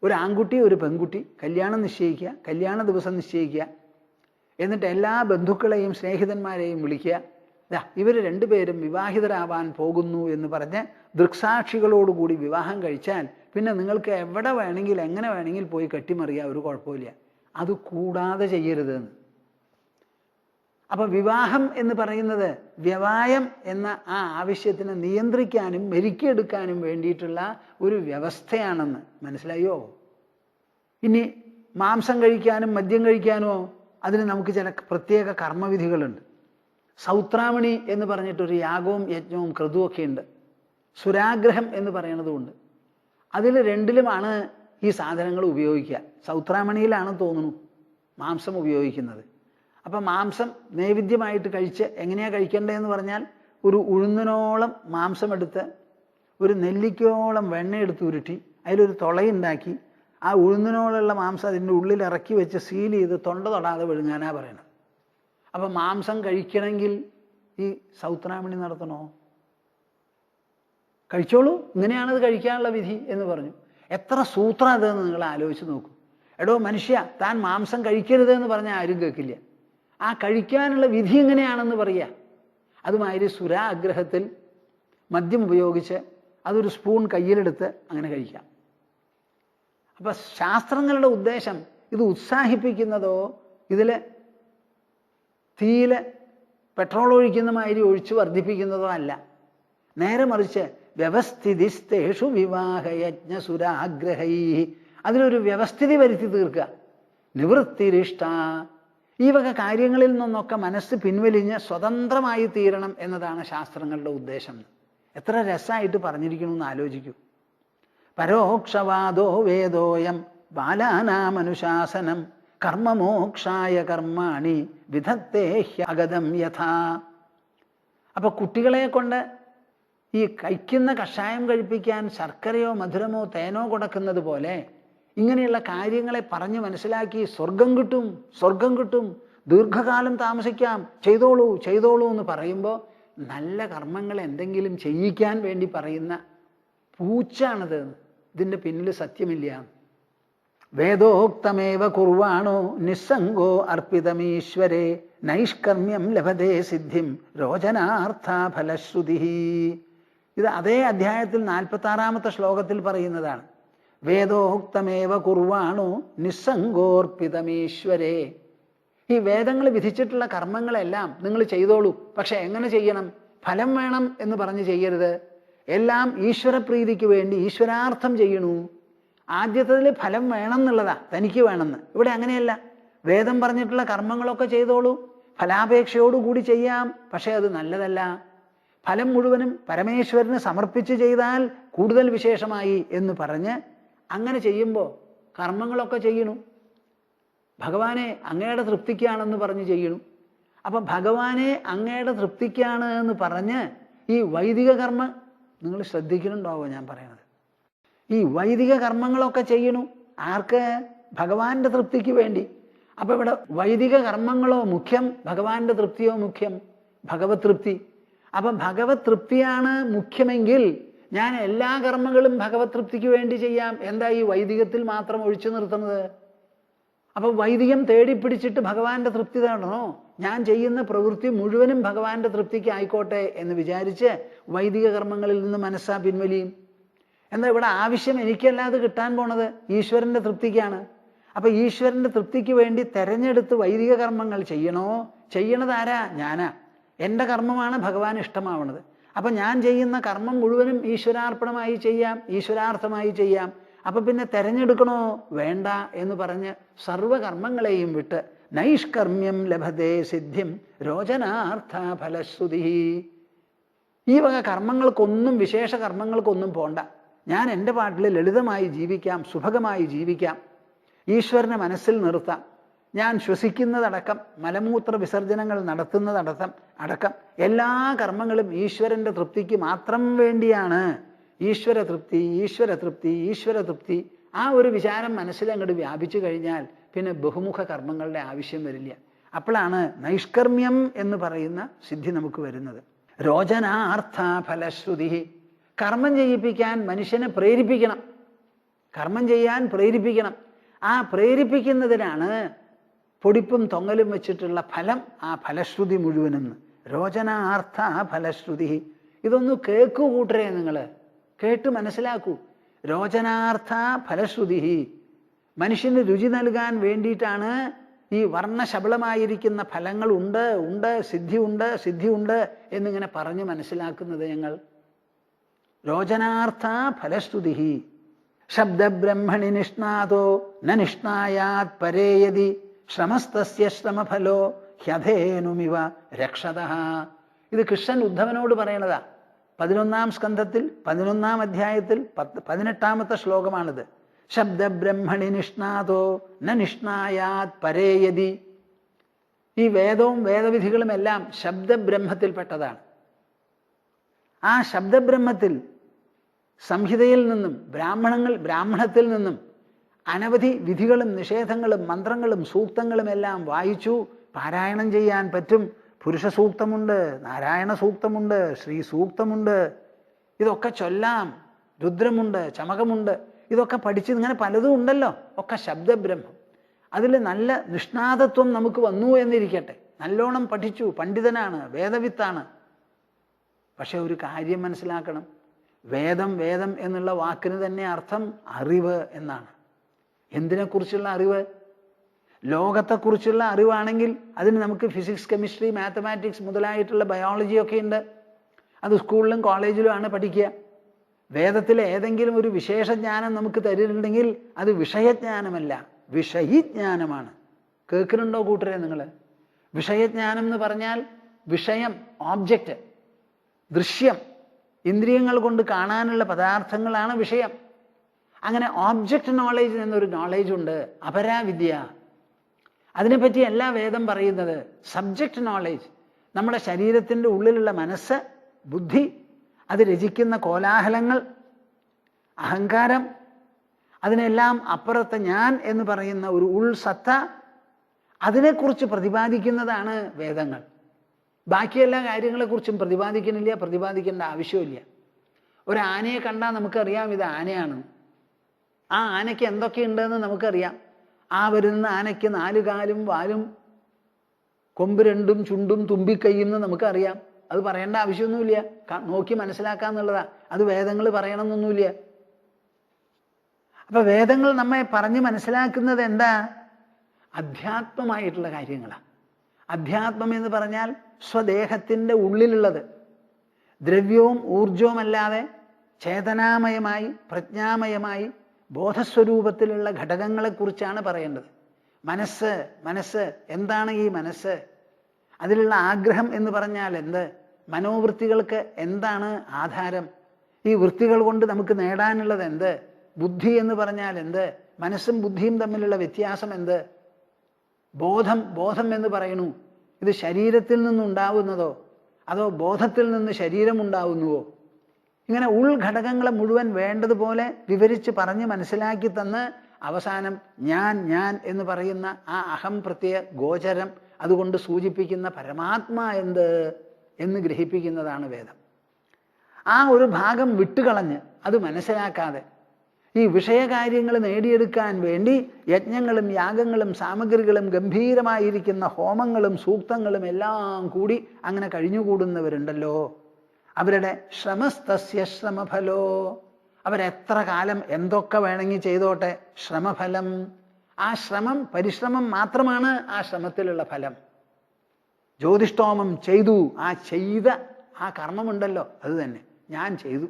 ഒരു ആൺകുട്ടി ഒരു പെൺകുട്ടി കല്യാണം നിശ്ചയിക്കുക, കല്യാണ ദിവസം നിശ്ചയിക്കുക. എന്നിട്ട് എല്ലാ ബന്ധുക്കളെയും സ്നേഹിതന്മാരെയും വിളിക്കുക. ഇവർ രണ്ടുപേരും വിവാഹിതരാവാൻ പോകുന്നു എന്ന് പറഞ്ഞ് ദൃക്സാക്ഷികളോടുകൂടി വിവാഹം കഴിച്ചാൽ പിന്നെ നിങ്ങൾക്ക് എവിടെ വേണമെങ്കിൽ എങ്ങനെ വേണമെങ്കിൽ പോയി കെട്ടിമറിയാം, ഒരു കുഴപ്പമില്ല. അത് കൂടാതെ ചെയ്യരുതെന്ന്. അപ്പം വിവാഹം എന്ന് പറയുന്നത് വ്യവായം എന്ന ആ ആവശ്യത്തിനെ നിയന്ത്രിക്കാനും മെരുക്കിയെടുക്കാനും വേണ്ടിയിട്ടുള്ള ഒരു വ്യവസ്ഥയാണെന്ന് മനസ്സിലായോ? ഇനി മാംസം കഴിക്കാനും മദ്യം കഴിക്കാനോ അതിന് നമുക്ക് ചില പ്രത്യേക കർമ്മവിധികളുണ്ട്. സൗത്രാമണി എന്ന് പറഞ്ഞിട്ടൊരു യാഗവും യജ്ഞവും ക്രതുവൊക്കെ ഉണ്ട്. സുരാഗ്രഹം എന്ന് പറയണതുമുണ്ട്. അതിൽ രണ്ടിലുമാണ് ഈ സാധനങ്ങൾ ഉപയോഗിക്കുക. സൗത്രാമണിയിലാണ് തോന്നുന്നു മാംസം ഉപയോഗിക്കുന്നത്. അപ്പം മാംസം നൈവേദ്യമായിട്ട് കഴിച്ച് എങ്ങനെയാണ് കഴിക്കേണ്ടതെന്ന് പറഞ്ഞാൽ, ഒരു ഉഴുന്നിനോളം മാംസം എടുത്ത് ഒരു നെല്ലിക്കയോളം വെണ്ണ എടുത്ത് ഉരുട്ടി അതിലൊരു തുളയുണ്ടാക്കി ആ ഉഴുന്നിനോടുള്ള മാംസം അതിൻ്റെ ഉള്ളിൽ ഇറക്കി വെച്ച് സീൽ ചെയ്ത് തൊണ്ട തൊടാതെ വിഴുങ്ങാനാ പറയണത്. അപ്പം മാംസം കഴിക്കണമെങ്കിൽ ഈ സൗത്രാമണി നടത്തണോ? കഴിച്ചോളൂ, ഇങ്ങനെയാണത് കഴിക്കാനുള്ള വിധി എന്ന് പറഞ്ഞു. എത്ര സൂത്രം അതെന്ന് നിങ്ങൾ ആലോചിച്ച് നോക്കൂ. എടോ മനുഷ്യ, താൻ മാംസം കഴിക്കരുതെന്ന് പറഞ്ഞാൽ ആരും കേൾക്കില്ല. ആ കഴിക്കാനുള്ള വിധി എങ്ങനെയാണെന്ന് പറയുക. അതുമാതിരി സുരാഗ്രഹത്തിൽ മദ്യം ഉപയോഗിച്ച് അതൊരു സ്പൂൺ കയ്യിലെടുത്ത് അങ്ങനെ കഴിക്കാം. അപ്പം ശാസ്ത്രങ്ങളുടെ ഉദ്ദേശം ഇത് ഉത്സാഹിപ്പിക്കുന്നതോ ഇതിൽ തീയിൽ പെട്രോൾ ഒഴിക്കുന്ന മാതിരി ഒഴിച്ച് വർദ്ധിപ്പിക്കുന്നതോ അല്ല. നേരെ മറിച്ച് വ്യവസ്ഥിതിസ്തേഷു വിവാഹയജ്ഞ സുരാഗ്രഹൈ, അതിലൊരു വ്യവസ്ഥിതി വരുത്തി തീർക്കുക. നിവൃത്തിരിഷ്ട, ഈ വക കാര്യങ്ങളിൽ നിന്നൊക്കെ മനസ്സ് പിൻവലിഞ്ഞ് സ്വതന്ത്രമായി തീരണം എന്നതാണ് ശാസ്ത്രങ്ങളുടെ ഉദ്ദേശം. എത്ര രസമായിട്ട് പറഞ്ഞിരിക്കണമെന്ന് ആലോചിക്കൂ. പരോക്ഷവാദോ വേദോയം ബാലാനാമനുശാസനം കർമ്മമോക്ഷായ കർമാണി വിധത്തേ ഹ്യഗതം യഥാ. അപ്പൊ കുട്ടികളെ കൊണ്ട് ഈ കഴിക്കുന്ന കഷായം കഴിപ്പിക്കാൻ ശർക്കരയോ മധുരമോ തേനോ കൊടുക്കുന്നത് പോലെ ഇങ്ങനെയുള്ള കാര്യങ്ങളെ പറഞ്ഞ് മനസ്സിലാക്കി സ്വർഗം കിട്ടും, സ്വർഗം കിട്ടും, ദീർഘകാലം താമസിക്കാം, ചെയ്തോളൂ ചെയ്തോളൂ എന്ന് പറയുമ്പോൾ നല്ല കർമ്മങ്ങൾ എന്തെങ്കിലും ചെയ്യിക്കാൻ വേണ്ടി പറയുന്ന പൂച്ചാണത്. ഇതിൻ്റെ പിന്നിൽ സത്യമില്ല. വേദോക്തമേവ കുർവാണോ നിസ്സംഗോ അർപ്പിതമീശ്വരേ നൈഷ്കർമ്മ്യം ലഭതേ സിദ്ധിം രോചനാർത്ഥാഫലശ്രുതി. ഇത് അതേ അധ്യായത്തിൽ 46-ാമത്തെ ശ്ലോകത്തിൽ പറയുന്നതാണ്. വേദോക്തമേവ കുർവാണോ നിസ്സംഗോർപ്പിതമീശ്വരേ. ഈ വേദങ്ങൾ വിധിച്ചിട്ടുള്ള കർമ്മങ്ങളെല്ലാം നിങ്ങൾ ചെയ്തോളൂ, പക്ഷെ എങ്ങനെ ചെയ്യണം? ഫലം വേണം എന്ന് പറഞ്ഞ് ചെയ്യരുത്. എല്ലാം ഈശ്വരപ്രീതിക്ക് വേണ്ടി ഈശ്വരാർത്ഥം ചെയ്യണു. ആദ്യത്തതിൽ ഫലം വേണം എന്നുള്ളതാ, തനിക്ക് വേണമെന്ന്. ഇവിടെ അങ്ങനെയല്ല. വേദം പറഞ്ഞിട്ടുള്ള കർമ്മങ്ങളൊക്കെ ചെയ്തോളൂ, ഫലാപേക്ഷയോടുകൂടി ചെയ്യാം, പക്ഷെ അത് നല്ലതല്ല. ഫലം മുഴുവനും പരമേശ്വരന് സമർപ്പിച്ച് ചെയ്താൽ കൂടുതൽ വിശേഷമായി എന്ന് പറഞ്ഞ് അങ്ങനെ ചെയ്യുമ്പോൾ കർമ്മങ്ങളൊക്കെ ചെയ്യണു ഭഗവാനെ അങ്ങയുടെ തൃപ്തിക്കാണെന്ന് പറഞ്ഞ് ചെയ്യണു. അപ്പം ഭഗവാനെ അങ്ങയുടെ തൃപ്തിക്കാണ് എന്ന് പറഞ്ഞ് ഈ വൈദിക കർമ്മം നിങ്ങൾ ശ്രദ്ധിക്കുന്നുണ്ടാവോ ഞാൻ പറയണത്? ഈ വൈദിക കർമ്മങ്ങളൊക്കെ ചെയ്യണു ആർക്ക്? ഭഗവാന്റെ തൃപ്തിക്ക് വേണ്ടി. അപ്പം ഇവിടെ വൈദിക കർമ്മങ്ങളോ മുഖ്യം, ഭഗവാന്റെ തൃപ്തിയോ മുഖ്യം? ഭഗവത് തൃപ്തി. അപ്പം ഭഗവത് തൃപ്തിയാണ് മുഖ്യമെങ്കിൽ ഞാൻ എല്ലാ കർമ്മങ്ങളും ഭഗവത് തൃപ്തിക്ക് വേണ്ടി ചെയ്യാം. എന്താ ഈ വൈദികത്തിൽ മാത്രം ഒഴിച്ചു നിർത്തുന്നത്? അപ്പൊ വൈദികം തേടിപ്പിടിച്ചിട്ട് ഭഗവാന്റെ തൃപ്തി തേടണോ? ഞാൻ ചെയ്യുന്ന പ്രവൃത്തി മുഴുവനും ഭഗവാന്റെ തൃപ്തിക്ക് ആയിക്കോട്ടെ എന്ന് വിചാരിച്ച് വൈദിക കർമ്മങ്ങളിൽ നിന്ന് മനസ്സാ പിൻവലിയും. എന്നാൽ ഇവിടെ ആവശ്യം എനിക്കല്ലാതെ കിട്ടാൻ പോണത് ഈശ്വരന്റെ തൃപ്തിക്കാണ്. അപ്പൊ ഈശ്വരന്റെ തൃപ്തിക്ക് വേണ്ടി തെരഞ്ഞെടുത്ത് വൈദിക കർമ്മങ്ങൾ ചെയ്യണോ? ചെയ്യണത് ആരാ? ഞാനാ. എൻ്റെ കർമ്മമാണ് ഭഗവാൻ ഇഷ്ടമാവണത്. അപ്പൊ ഞാൻ ചെയ്യുന്ന കർമ്മം മുഴുവനും ഈശ്വരാർപ്പണമായി ചെയ്യാം, ഈശ്വരാർത്ഥമായി ചെയ്യാം. അപ്പൊ പിന്നെ തെരഞ്ഞെടുക്കണോ? വേണ്ട എന്ന് പറഞ്ഞ് സർവകർമ്മങ്ങളെയും വിട്ട് നൈഷ്കർമ്മ്യം ലഭതേ സിദ്ധിം രോചനാർത്ഥ ഫലശ്രുതി. ഈ വക കർമ്മങ്ങൾക്കൊന്നും, വിശേഷ കർമ്മങ്ങൾക്കൊന്നും പോണ്ട. ഞാൻ എൻ്റെ പാട്ടിൽ ലളിതമായി ജീവിക്കാം, സുഭഗമായി ജീവിക്കാം, ഈശ്വരനെ മനസ്സിൽ നിർത്താം. ഞാൻ ശ്വസിക്കുന്നതടക്കം, മലമൂത്ര വിസർജനങ്ങൾ നടത്തുന്നതടക്കം എല്ലാ കർമ്മങ്ങളും ഈശ്വരൻ്റെ തൃപ്തിക്ക് മാത്രം വേണ്ടിയാണ്. ഈശ്വര തൃപ്തി, ഈശ്വര തൃപ്തി, ഈശ്വര തൃപ്തി. ആ ഒരു വിചാരം മനസ്സിലങ്ങോട്ട് വ്യാപിച്ചു കഴിഞ്ഞാൽ പിന്നെ ബഹുമുഖ കർമ്മങ്ങളുടെ ആവശ്യം വരില്ല. അപ്പോഴാണ് നൈഷ്കർമ്മ്യം എന്ന് പറയുന്ന സിദ്ധി നമുക്ക് വരുന്നത്. രോചനാർത്ഥ ഫലശ്രുതി. കർമ്മം ചെയ്യിപ്പിക്കാൻ മനുഷ്യനെ പ്രേരിപ്പിക്കണം, കർമ്മം ചെയ്യാൻ പ്രേരിപ്പിക്കണം. ആ പ്രേരിപ്പിക്കുന്നതിനാണ് പൊടിപ്പും തൊങ്ങലും വെച്ചിട്ടുള്ള ഫലം, ആ ഫലശ്രുതി മുഴുവനെന്ന്. രോചനാർത്ഥ ഫലശ്രുതി. ഇതൊന്ന് കേൾക്കൂ കൂട്ടരെ, നിങ്ങൾ കേട്ട് മനസ്സിലാക്കൂ. രോചനാർത്ഥ ഫലശ്രുതി. മനുഷ്യന് രുചി നൽകാൻ വേണ്ടിയിട്ടാണ് ഈ വർണ്ണശബളമായിരിക്കുന്ന ഫലങ്ങൾ ഉണ്ട്, സിദ്ധിയുണ്ട് എന്നിങ്ങനെ പറഞ്ഞ് മനസ്സിലാക്കുന്നത് ഞങ്ങൾ. രോചനാർത്ഥ ഫലശ്രുതി. ശബ്ദബ്രഹ്മണി നിഷ്ണാതോ ന നിഷ്ണായാത് പരേയതി ശ്രമസ്തസ്യ ശ്രമഫലോ ഹ്യധേനുമിവ രക്ഷതഃ. ഇത് കൃഷ്ണൻ ഉദ്ധവനോട് പറയണതാ. 11-ാം സ്കന്ധത്തിൽ 11-ാം അധ്യായത്തിൽ 18-ാമത്തെ ശ്ലോകമാണിത്. ശബ്ദബ്രഹ്മണി നിഷ്ണാതോ ന നിഷ്ണായാത് പരേയതി. ഈ വേദവും വേദവിധികളും എല്ലാം ശബ്ദബ്രഹ്മത്തിൽപ്പെട്ടതാണ്. ആ ശബ്ദബ്രഹ്മത്തിൽ സംഹിതയിൽ നിന്നും ബ്രാഹ്മണത്തിൽ നിന്നും അനവധി വിധികളും നിഷേധങ്ങളും മന്ത്രങ്ങളും സൂക്തങ്ങളും എല്ലാം വായിച്ചു പാരായണം ചെയ്യാൻ പറ്റും. പുരുഷ സൂക്തമുണ്ട്, നാരായണ സൂക്തമുണ്ട്, ശ്രീ സൂക്തമുണ്ട്, ഇതൊക്കെ ചൊല്ലാം. രുദ്രമുണ്ട്, ചമകമുണ്ട്, ഇതൊക്കെ പഠിച്ച് ഇങ്ങനെ പലതും ഉണ്ടല്ലോ. ഒക്കെ ശബ്ദബ്രഹ്മം. അതിൽ നല്ല നിഷ്ണാതത്വം നമുക്ക് വന്നു എന്നിരിക്കട്ടെ, നല്ലോണം പഠിച്ചു, പണ്ഡിതനാണ്, വേദവിത്താണ്. പക്ഷെ ഒരു കാര്യം മനസ്സിലാക്കണം, വേദം എന്നുള്ള വാക്കിന് തന്നെ അർത്ഥം അറിവ് എന്നാണ്. എന്തിനെക്കുറിച്ചുള്ള അറിവ്? ലോകത്തെക്കുറിച്ചുള്ള അറിവാണെങ്കിൽ അതിന് നമുക്ക് ഫിസിക്സ്, കെമിസ്ട്രി, മാത്തമാറ്റിക്സ് മുതലായിട്ടുള്ള ബയോളജിയൊക്കെ ഉണ്ട്. അത് സ്കൂളിലും കോളേജിലുമാണ് പഠിക്കുക. വേദത്തിലെ ഏതെങ്കിലും ഒരു വിശേഷജ്ഞാനം നമുക്ക് തരുന്നുണ്ടെങ്കിൽ അത് വിഷയജ്ഞാനമല്ല, വിഷയിജ്ഞാനമാണ്. കേൾക്കുന്നുണ്ടോ കൂട്ടരെ നിങ്ങൾ? വിഷയജ്ഞാനം എന്ന് പറഞ്ഞാൽ വിഷയം, ഓബ്ജക്റ്റ്, ദൃശ്യം, ഇന്ദ്രിയങ്ങൾ കൊണ്ട് കാണാനുള്ള പദാർത്ഥങ്ങളാണ് വിഷയം. അങ്ങനെ ഓബ്ജക്റ്റ് നോളേജ് എന്നൊരു നോളേജ് ഉണ്ട്, അപരാവിദ്യ. അതിനെപ്പറ്റി എല്ലാ വേദം പറയുന്നത്. സബ്ജക്റ്റ് നോളേജ്, നമ്മുടെ ശരീരത്തിൻ്റെ ഉള്ളിലുള്ള മനസ്സ്, ബുദ്ധി, അത് രചിക്കുന്ന കോലാഹലങ്ങൾ, അഹങ്കാരം, അതിനെല്ലാം അപ്പുറത്തെ ഞാൻ എന്ന് പറയുന്ന ഒരു ഉൾസത്ത, അതിനെക്കുറിച്ച് പ്രതിപാദിക്കുന്നതാണ് വേദങ്ങൾ. ബാക്കി എല്ലാ കാര്യങ്ങളെക്കുറിച്ചും പ്രതിപാദിക്കുന്നില്ല, പ്രതിപാദിക്കേണ്ട ആവശ്യമില്ല. ഒരു ആനയെ കണ്ടാൽ നമുക്കറിയാം ഇത് ആനയാണ്. ആ ആനയ്ക്ക് എന്തൊക്കെയുണ്ടെന്ന് നമുക്കറിയാം. ആ വരുന്ന ആനയ്ക്ക് 4 കാലും വാലും കൊമ്പ് 2 ചുണ്ടും തുമ്പിക്കൈയും എന്ന് നമുക്കറിയാം. അത് പറയേണ്ട ആവശ്യമൊന്നുമില്ല, നോക്കി മനസ്സിലാക്കാന്നുള്ളതാ. അത് വേദങ്ങൾ പറയണമെന്നൊന്നുമില്ല. അപ്പൊ വേദങ്ങൾ നമ്മെ പറഞ്ഞ് മനസ്സിലാക്കുന്നത് എന്താ? അധ്യാത്മമായിട്ടുള്ള കാര്യങ്ങളാണ്. അധ്യാത്മം എന്ന് പറഞ്ഞാൽ സ്വദേഹത്തിൻ്റെ ഉള്ളിലുള്ളത്, ദ്രവ്യവും ഊർജവുമല്ലാതെ ചേതനാമയമായി, പ്രജ്ഞാമയമായി, ബോധസ്വരൂപത്തിലുള്ള ഘടകങ്ങളെക്കുറിച്ചാണ് പറയേണ്ടത്. മനസ്സ് എന്താണ്? ഈ മനസ്സ്, അതിലുള്ള ആഗ്രഹം എന്ന് പറഞ്ഞാൽ എന്ത്? മനോവൃത്തികൾക്ക് എന്താണ് ആധാരം? ഈ വൃത്തികൾ കൊണ്ട് നമുക്ക് നേടാനുള്ളത് എന്ത്? ബുദ്ധി എന്ന് പറഞ്ഞാൽ എന്ത്? മനസ്സും ബുദ്ധിയും തമ്മിലുള്ള വ്യത്യാസം എന്ത്? ബോധം എന്ന് പറയുന്നു, ഇത് ശരീരത്തിൽ നിന്നുണ്ടാവുന്നതോ അതോ ബോധത്തിൽ നിന്ന് ശരീരം ഉണ്ടാവുന്നുവോ? ഇങ്ങനെ ഉൾഘടകങ്ങളെ മുഴുവൻ വേണ്ടതുപോലെ വിവരിച്ച് പറഞ്ഞ് മനസ്സിലാക്കി തന്ന് അവസാനം ഞാൻ എന്ന് പറയുന്ന ആ അഹം പ്രത്യയ ഗോചരം, അതുകൊണ്ട് സൂചിപ്പിക്കുന്ന പരമാത്മാ എന്ത് എന്ന് ഗ്രഹിപ്പിക്കുന്നതാണ് വേദം. ആ ഒരു ഭാഗം വിട്ടുകളഞ്ഞ് അത് മനസ്സിലാക്കാതെ ഈ വിഷയകാര്യങ്ങൾ നേടിയെടുക്കാൻ വേണ്ടി യജ്ഞങ്ങളും യാഗങ്ങളും സാമഗ്രികളും ഗംഭീരമായിരിക്കുന്ന ഹോമങ്ങളും സൂക്തങ്ങളും എല്ലാം കൂടി അങ്ങനെ കഴിഞ്ഞുകൂടുന്നവരുണ്ടല്ലോ, അവരുടെ ശ്രമസ്തസ്യ ശ്രമഫലോ, അവരെത്ര കാലം എന്തൊക്കെ വേണമെങ്കിൽ ചെയ്തോട്ടെ, ശ്രമഫലം, ആ ശ്രമം പരിശ്രമം മാത്രമാണ് ആ ശ്രമത്തിലുള്ള ഫലം. ജ്യോതിഷ്ഠോമം ചെയ്തു, ആ ചെയ്ത ആ കർമ്മമുണ്ടല്ലോ അത് തന്നെ. ഞാൻ ചെയ്തു,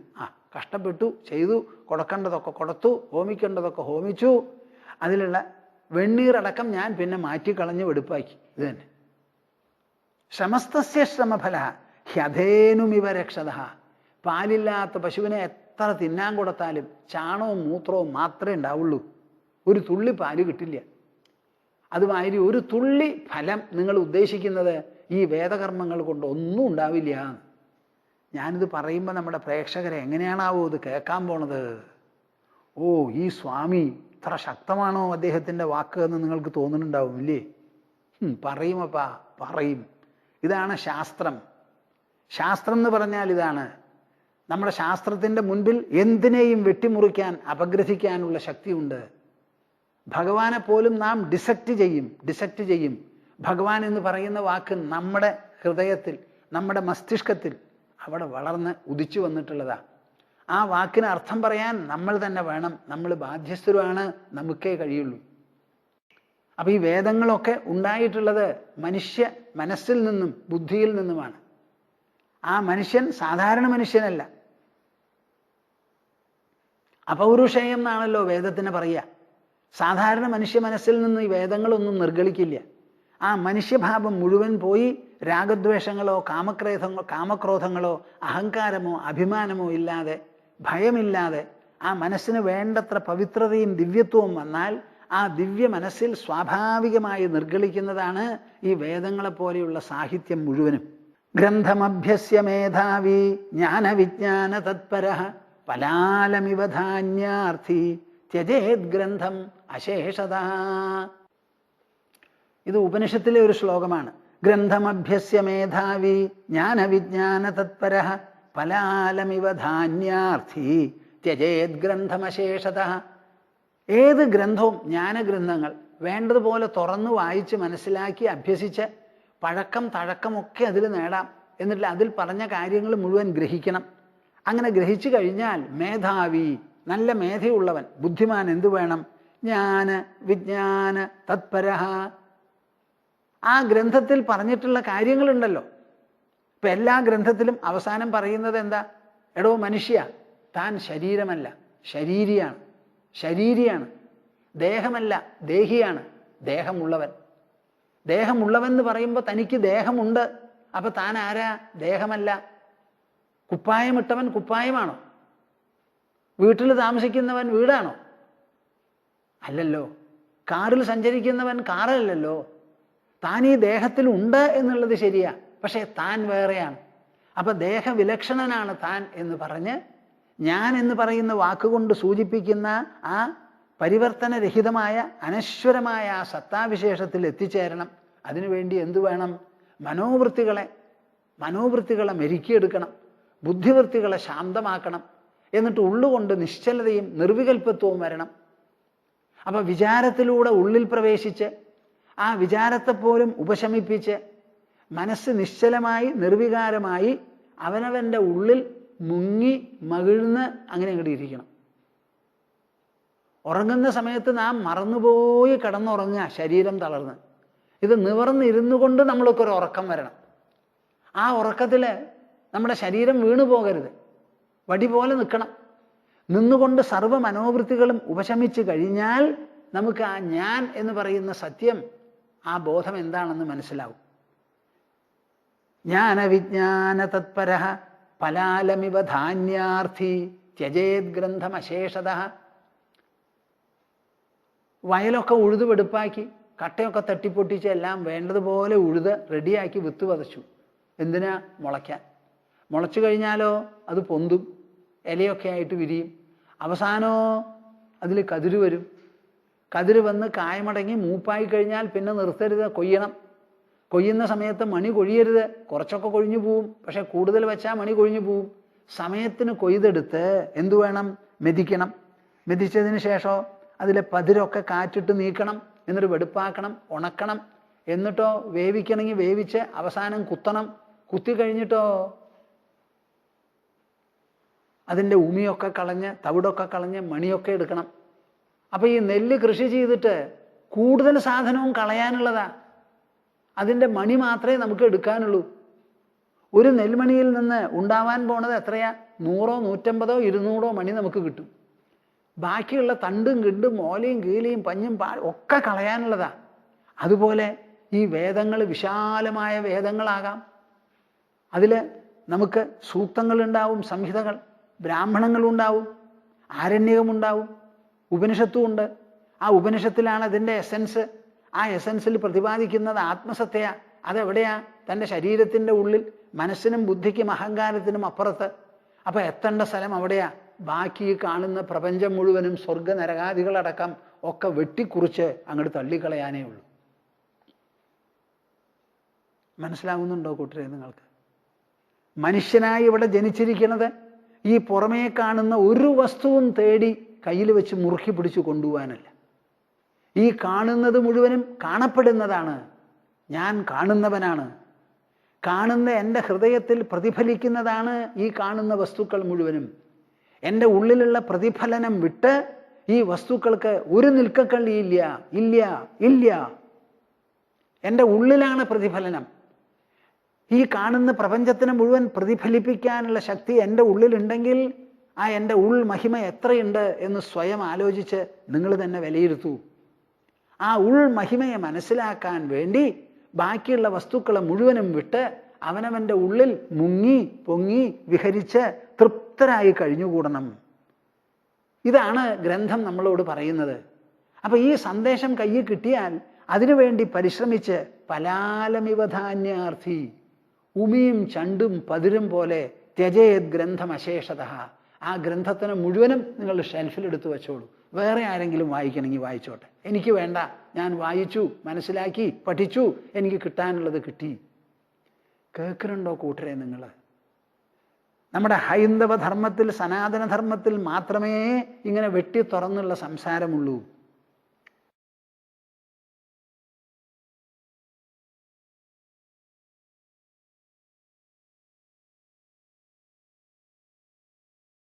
കഷ്ടപ്പെട്ടു ചെയ്തു, കൊടുക്കേണ്ടതൊക്കെ കൊടുത്തു, ഹോമിക്കേണ്ടതൊക്കെ ഹോമിച്ചു, അതിലുള്ള വെണ്ണീറടക്കം ഞാൻ പിന്നെ മാറ്റിക്കളഞ്ഞു വെടുപ്പാക്കി. ഇത് തന്നെ ശ്രമസ്തസ്യ ശ്രമഫല ഹ്യധേനുമിവ രക്ഷത. പാലില്ലാത്ത പശുവിനെ എത്ര തിന്നാൻ കൊടുത്താലും ചാണവും മൂത്രവും മാത്രമേ ഉണ്ടാവുള്ളൂ, ഒരു തുള്ളി പാല് കിട്ടില്ല. അതുമാതിരി ഒരു തുള്ളി ഫലം നിങ്ങൾ ഉദ്ദേശിക്കുന്നത് ഈ വേദകർമ്മങ്ങൾ കൊണ്ട് ഒന്നും ഉണ്ടാവില്ല. ഞാനിത് പറയുമ്പോൾ നമ്മുടെ പ്രേക്ഷകരെ എങ്ങനെയാണാവോ ഇത് കേൾക്കാൻ പോണത്? ഓ, ഈ സ്വാമി ഇത്ര ശക്തമാണോ അദ്ദേഹത്തിൻ്റെ വാക്ക് എന്ന് നിങ്ങൾക്ക് തോന്നുന്നുണ്ടാവും ഇല്ലേ? പറയുമപ്പാ, പറയും. ഇതാണ് ശാസ്ത്രം. ശാസ്ത്രം എന്ന് പറഞ്ഞാൽ ഇതാണ്. നമ്മുടെ ശാസ്ത്രത്തിൻ്റെ മുൻപിൽ എന്തിനേയും വെട്ടിമുറിക്കാൻ അപഗ്രഥിക്കാനുള്ള ശക്തിയുണ്ട്. ഭഗവാനെ പോലും നാം ഡിസക്റ്റ് ചെയ്യും. ഭഗവാൻ എന്ന് പറയുന്ന വാക്ക് നമ്മുടെ ഹൃദയത്തിൽ, നമ്മുടെ മസ്തിഷ്കത്തിൽ അവിടെ വളർന്ന് ഉദിച്ചു വന്നിട്ടുള്ളതാ. ആ വാക്കിന് അർത്ഥം പറയാൻ നമ്മൾ തന്നെ വേണം, നമ്മൾ ബാധ്യസ്ഥരുമാണ്, നമുക്കേ കഴിയുള്ളൂ. അപ്പം ഈ വേദങ്ങളൊക്കെ ഉണ്ടായിട്ടുള്ളത് മനുഷ്യ മനസ്സിൽ നിന്നും ബുദ്ധിയിൽ നിന്നുമാണ്. ആ മനുഷ്യൻ സാധാരണ മനുഷ്യനല്ല, അപൗരുഷേയം എന്നാണല്ലോ വേദത്തിന് പറയുക. സാധാരണ മനുഷ്യ മനസ്സിൽ നിന്ന് ഈ വേദങ്ങളൊന്നും നിർഗളിക്കില്ല. ആ മനുഷ്യഭാവം മുഴുവൻ പോയി രാഗദ്വേഷങ്ങളോ കാമക്രോധങ്ങളോ അഹങ്കാരമോ അഭിമാനമോ ഇല്ലാതെ, ഭയമില്ലാതെ ആ മനസ്സിന് വേണ്ടത്ര പവിത്രതയും ദിവ്യത്വവും വന്നാൽ ആ ദിവ്യ മനസ്സിൽ സ്വാഭാവികമായി നിർഗളിക്കുന്നതാണ് ഈ വേദങ്ങളെപ്പോലെയുള്ള സാഹിത്യം മുഴുവനും. ഗ്രന്ഥമഭ്യസ്യ മേധാവി ജ്ഞാനവിജ്ഞാന തത്പരഃ പലാലമിവ ധാന്യാർത്ഥി ത്യജേത് ഗ്രന്ഥം അശേഷതഃ. ഇത് ഉപനിഷത്തിലെ ഒരു ശ്ലോകമാണ്. ഗ്രന്ഥമഭ്യസ്യ മേധാവി ജ്ഞാനവിജ്ഞാന തത്പരഃ ഫലാലമിവ ധാന്യാർത്ഥി ത്യജേത് ഗ്രന്ഥമശേഷതഃ. ഏത് ഗ്രന്ഥവും ജ്ഞാനഗ്രന്ഥങ്ങൾ വേണ്ടതുപോലെ തുറന്നു വായിച്ച് മനസ്സിലാക്കി അഭ്യസിച്ച് പഴക്കം തഴക്കമൊക്കെ അതിൽ നേടാം. എന്നിട്ട് അതിൽ പറഞ്ഞ കാര്യങ്ങൾ മുഴുവൻ ഗ്രഹിക്കണം. അങ്ങനെ ഗ്രഹിച്ചു കഴിഞ്ഞാൽ മേധാവി, നല്ല മേധയുള്ളവൻ, ബുദ്ധിമാൻ എന്തു വേണം? ജ്ഞാന വിജ്ഞാന തത്പരഃ. ആ ഗ്രന്ഥത്തിൽ പറഞ്ഞിട്ടുള്ള കാര്യങ്ങളുണ്ടല്ലോ. ഇപ്പം എല്ലാ ഗ്രന്ഥത്തിലും അവസാനം പറയുന്നത് എന്താ? എടോ മനുഷ്യ, താൻ ശരീരമല്ല, ശരീരിയാണ്. ദേഹമല്ല, ദേഹിയാണ്. ദേഹമുള്ളവൻ എന്ന് പറയുമ്പോൾ തനിക്ക് ദേഹമുണ്ട്. അപ്പൊ താൻ ആരാ? ദേഹമല്ല. കുപ്പായമിട്ടവൻ കുപ്പായമാണോ? വീട്ടിൽ താമസിക്കുന്നവൻ വീടാണോ? അല്ലല്ലോ. കാറിൽ സഞ്ചരിക്കുന്നവൻ കാറല്ലല്ലോ. താൻ ഈ ദേഹത്തിൽ ഉണ്ട് എന്നുള്ളത് ശരിയാ, പക്ഷേ താൻ വേറെയാണ്. അപ്പൊ ദേഹവിലക്ഷണനാണ് താൻ എന്ന് പറഞ്ഞ് ഞാൻ എന്ന് പറയുന്ന വാക്കുകൊണ്ട് സൂചിപ്പിക്കുന്ന ആ പരിവർത്തനരഹിതമായ അനശ്വരമായ ആ സത്താവിശേഷത്തിൽ എത്തിച്ചേരണം. അതിനുവേണ്ടി എന്തു വേണം? മനോവൃത്തികളെ മെരുക്കിയെടുക്കണം, ബുദ്ധിവൃത്തികളെ ശാന്തമാക്കണം. എന്നിട്ട് ഉള്ളുകൊണ്ട് നിശ്ചലതയും നിർവികൽപ്പത്വവും വരണം. അപ്പൊ വിചാരത്തിലൂടെ ഉള്ളിൽ പ്രവേശിച്ച് ആ വിചാരത്തെപ്പോലും ഉപശമിപ്പിച്ച് മനസ്സ് നിശ്ചലമായി നിർവികാരമായി അവനവൻ്റെ ഉള്ളിൽ മുങ്ങി മകിഴ്ന്ന് അങ്ങനെ അങ്ങോട്ട് ഇരിക്കണം. ഉറങ്ങുന്ന സമയത്ത് നാം മറന്നുപോയി കിടന്നുറങ്ങുക, ശരീരം തളർന്ന്. ഇത് നിവർന്നിരുന്നു കൊണ്ട് നമ്മൾക്ക് ഒരു ഉറക്കം വരണം. ആ ഉറക്കത്തിൽ നമ്മുടെ ശരീരം വീണു പോകരുത്, വടി പോലെ നിൽക്കണം. നിന്നുകൊണ്ട് സർവ്വ മനോവൃത്തികളും ഉപശമിച്ച് കഴിഞ്ഞാൽ നമുക്ക് ആ ഞാൻ എന്ന് പറയുന്ന സത്യം, ആ ബോധം എന്താണെന്ന് മനസ്സിലാവും. ജ്ഞാനവിജ്ഞാന തത്പരഃ ഫലാലമിവ ധാന്യാർത്ഥി ത്യജേത് ഗ്രന്ഥമശേഷതഃ. വയലൊക്കെ ഉഴുതുവെടുപ്പാക്കി കട്ടയൊക്കെ തട്ടിപ്പൊട്ടിച്ച് എല്ലാം വേണ്ടതുപോലെ ഉഴുത് റെഡിയാക്കി വിത്ത് വതച്ചു. എന്തിനാ? മുളയ്ക്കാൻ. മുളച്ചു കഴിഞ്ഞാലോ അത് പൊന്തും, ഇലയൊക്കെ ആയിട്ട് വിരിയും. അവസാനമോ അതിൽ കതിര് വരും. കതിര് വന്ന് കായമടങ്ങി മൂപ്പായി കഴിഞ്ഞാൽ പിന്നെ നിർത്തരുത്, കൊയ്യണം. കൊയ്യുന്ന സമയത്ത് മണി കൊഴിയരുത്. കുറച്ചൊക്കെ കൊഴിഞ്ഞു പോവും, പക്ഷെ കൂടുതൽ വെച്ചാൽ മണി കൊഴിഞ്ഞു പോവും. സമയത്തിന് കൊയ്തെടുത്ത് എന്തു വേണം? മെതിക്കണം. മെതിച്ചതിന് ശേഷം അതിലെ പതിരൊക്കെ കാറ്റിട്ട് നീക്കണം, എന്നിട്ട് വെടുപ്പാക്കണം, ഉണക്കണം, എന്നിട്ടോ വേവിക്കണമെങ്കിൽ വേവിച്ച് അവസാനം കുത്തണം. കുത്തി കഴിഞ്ഞിട്ടോ അതിൻ്റെ ഉമിയൊക്കെ കളഞ്ഞ് തവിടൊക്കെ കളഞ്ഞ് മണിയൊക്കെ എടുക്കണം. അപ്പം ഈ നെല്ല് കൃഷി ചെയ്തിട്ട് കൂടുതൽ സാധനവും കളയാനുള്ളതാ, അതിൻ്റെ മണി മാത്രമേ നമുക്ക് എടുക്കാനുള്ളൂ. ഒരു നെൽമണിയിൽ നിന്ന് ഉണ്ടാവാൻ പോണത് എത്രയാ? 100, 150, 200 മണി നമുക്ക് കിട്ടും. ബാക്കിയുള്ള തണ്ടും കിണ്ടും ഓലയും കീലയും പഞ്ഞും ഒക്കെ കളയാനുള്ളതാ. അതുപോലെ ഈ വേദങ്ങൾ വിശാലമായ വേദങ്ങളാകാം. അതിൽ നമുക്ക് സൂക്തങ്ങളുണ്ടാവും, സംഹിതകൾ, ബ്രാഹ്മണങ്ങളുണ്ടാവും, ആരണ്യകമുണ്ടാവും, ഉപനിഷത്തും ഉണ്ട്. ആ ഉപനിഷത്തിലാണ് അതിൻ്റെ എസൻസ്. ആ എസൻസിൽ പ്രതിപാദിക്കുന്നത് ആത്മസത്തയാ. അതെവിടെയാ? തൻ്റെ ശരീരത്തിൻ്റെ ഉള്ളിൽ, മനസ്സിനും ബുദ്ധിക്കും അഹങ്കാരത്തിനും അപ്പുറത്ത്. അപ്പം എത്തേണ്ട സ്ഥലം അവിടെയാ. ബാക്കി കാണുന്ന പ്രപഞ്ചം മുഴുവനും സ്വർഗ നരകാദികളടക്കം ഒക്കെ വെട്ടിക്കുറിച്ച് അങ്ങോട്ട് തള്ളിക്കളയാനേ ഉള്ളൂ. മനസ്സിലാവുന്നുണ്ടോ കൂട്ടരെ നിങ്ങൾക്ക്? മനുഷ്യനായി ഇവിടെ ജനിച്ചിരിക്കുന്നത് ഈ പുറമേ കാണുന്ന ഒരു വസ്തുവും തേടി കയ്യിൽ വെച്ച് മുറുക്കി പിടിച്ച് കൊണ്ടുപോകാനല്ല. ഈ കാണുന്നത് മുഴുവനും കാണപ്പെടുന്നതാണ്. ഞാൻ കാണുന്നവനാണ്. കാണുന്ന എൻ്റെ ഹൃദയത്തിൽ പ്രതിഫലിക്കുന്നതാണ് ഈ കാണുന്ന വസ്തുക്കൾ മുഴുവനും. എൻ്റെ ഉള്ളിലുള്ള പ്രതിഫലനം വിട്ട് ഈ വസ്തുക്കൾക്ക് ഒരു നിൽക്കക്കള്ളിയില്ല, ഇല്ല ഇല്ല. എൻ്റെ ഉള്ളിലാണ് പ്രതിഫലനം. ഈ കാണുന്ന പ്രപഞ്ചത്തിനെ മുഴുവൻ പ്രതിഫലിപ്പിക്കാനുള്ള ശക്തി എൻ്റെ ഉള്ളിലുണ്ടെങ്കിൽ ആ എൻ്റെ ഉൾ മഹിമ എത്രയുണ്ട് എന്ന് സ്വയം ആലോചിച്ച് നിങ്ങൾ തന്നെ വിലയിരുത്തൂ. ആ ഉൾ മഹിമയെ മനസ്സിലാക്കാൻ വേണ്ടി ബാക്കിയുള്ള വസ്തുക്കളെ മുഴുവനും വിട്ട് അവനവൻ്റെ ഉള്ളിൽ മുങ്ങി പൊങ്ങി വിഹരിച്ച് തൃപ്തരായി കഴിഞ്ഞുകൂടണം. ഇതാണ് ഗ്രന്ഥം നമ്മളോട് പറയുന്നത്. അപ്പം ഈ സന്ദേശം കയ്യിൽ കിട്ടിയാൽ അതിനുവേണ്ടി പരിശ്രമിച്ച് പലാലമിവധാന്യാർത്ഥി, ഉമിയും ചണ്ടും പതിരും പോലെ ത്യജേത് ഗ്രന്ഥം അശേഷത. ആ ഗ്രന്ഥത്തിന് മുഴുവനും നിങ്ങൾ ഷെൽഫിലെടുത്ത് വെച്ചോളൂ. വേറെ ആരെങ്കിലും വായിക്കണമെങ്കിൽ വായിച്ചോട്ടെ, എനിക്ക് വേണ്ട. ഞാൻ വായിച്ചു, മനസ്സിലാക്കി, പഠിച്ചു, എനിക്ക് കിട്ടാനുള്ളത് കിട്ടി. കേൾക്കുന്നുണ്ടോ കൂട്ടരെ നിങ്ങൾ? നമ്മുടെ ഹൈന്ദവ ധർമ്മത്തിൽ, സനാതനധർമ്മത്തിൽ മാത്രമേ ഇങ്ങനെ വെട്ടി തുറന്നുള്ള സംസാരമുള്ളൂ.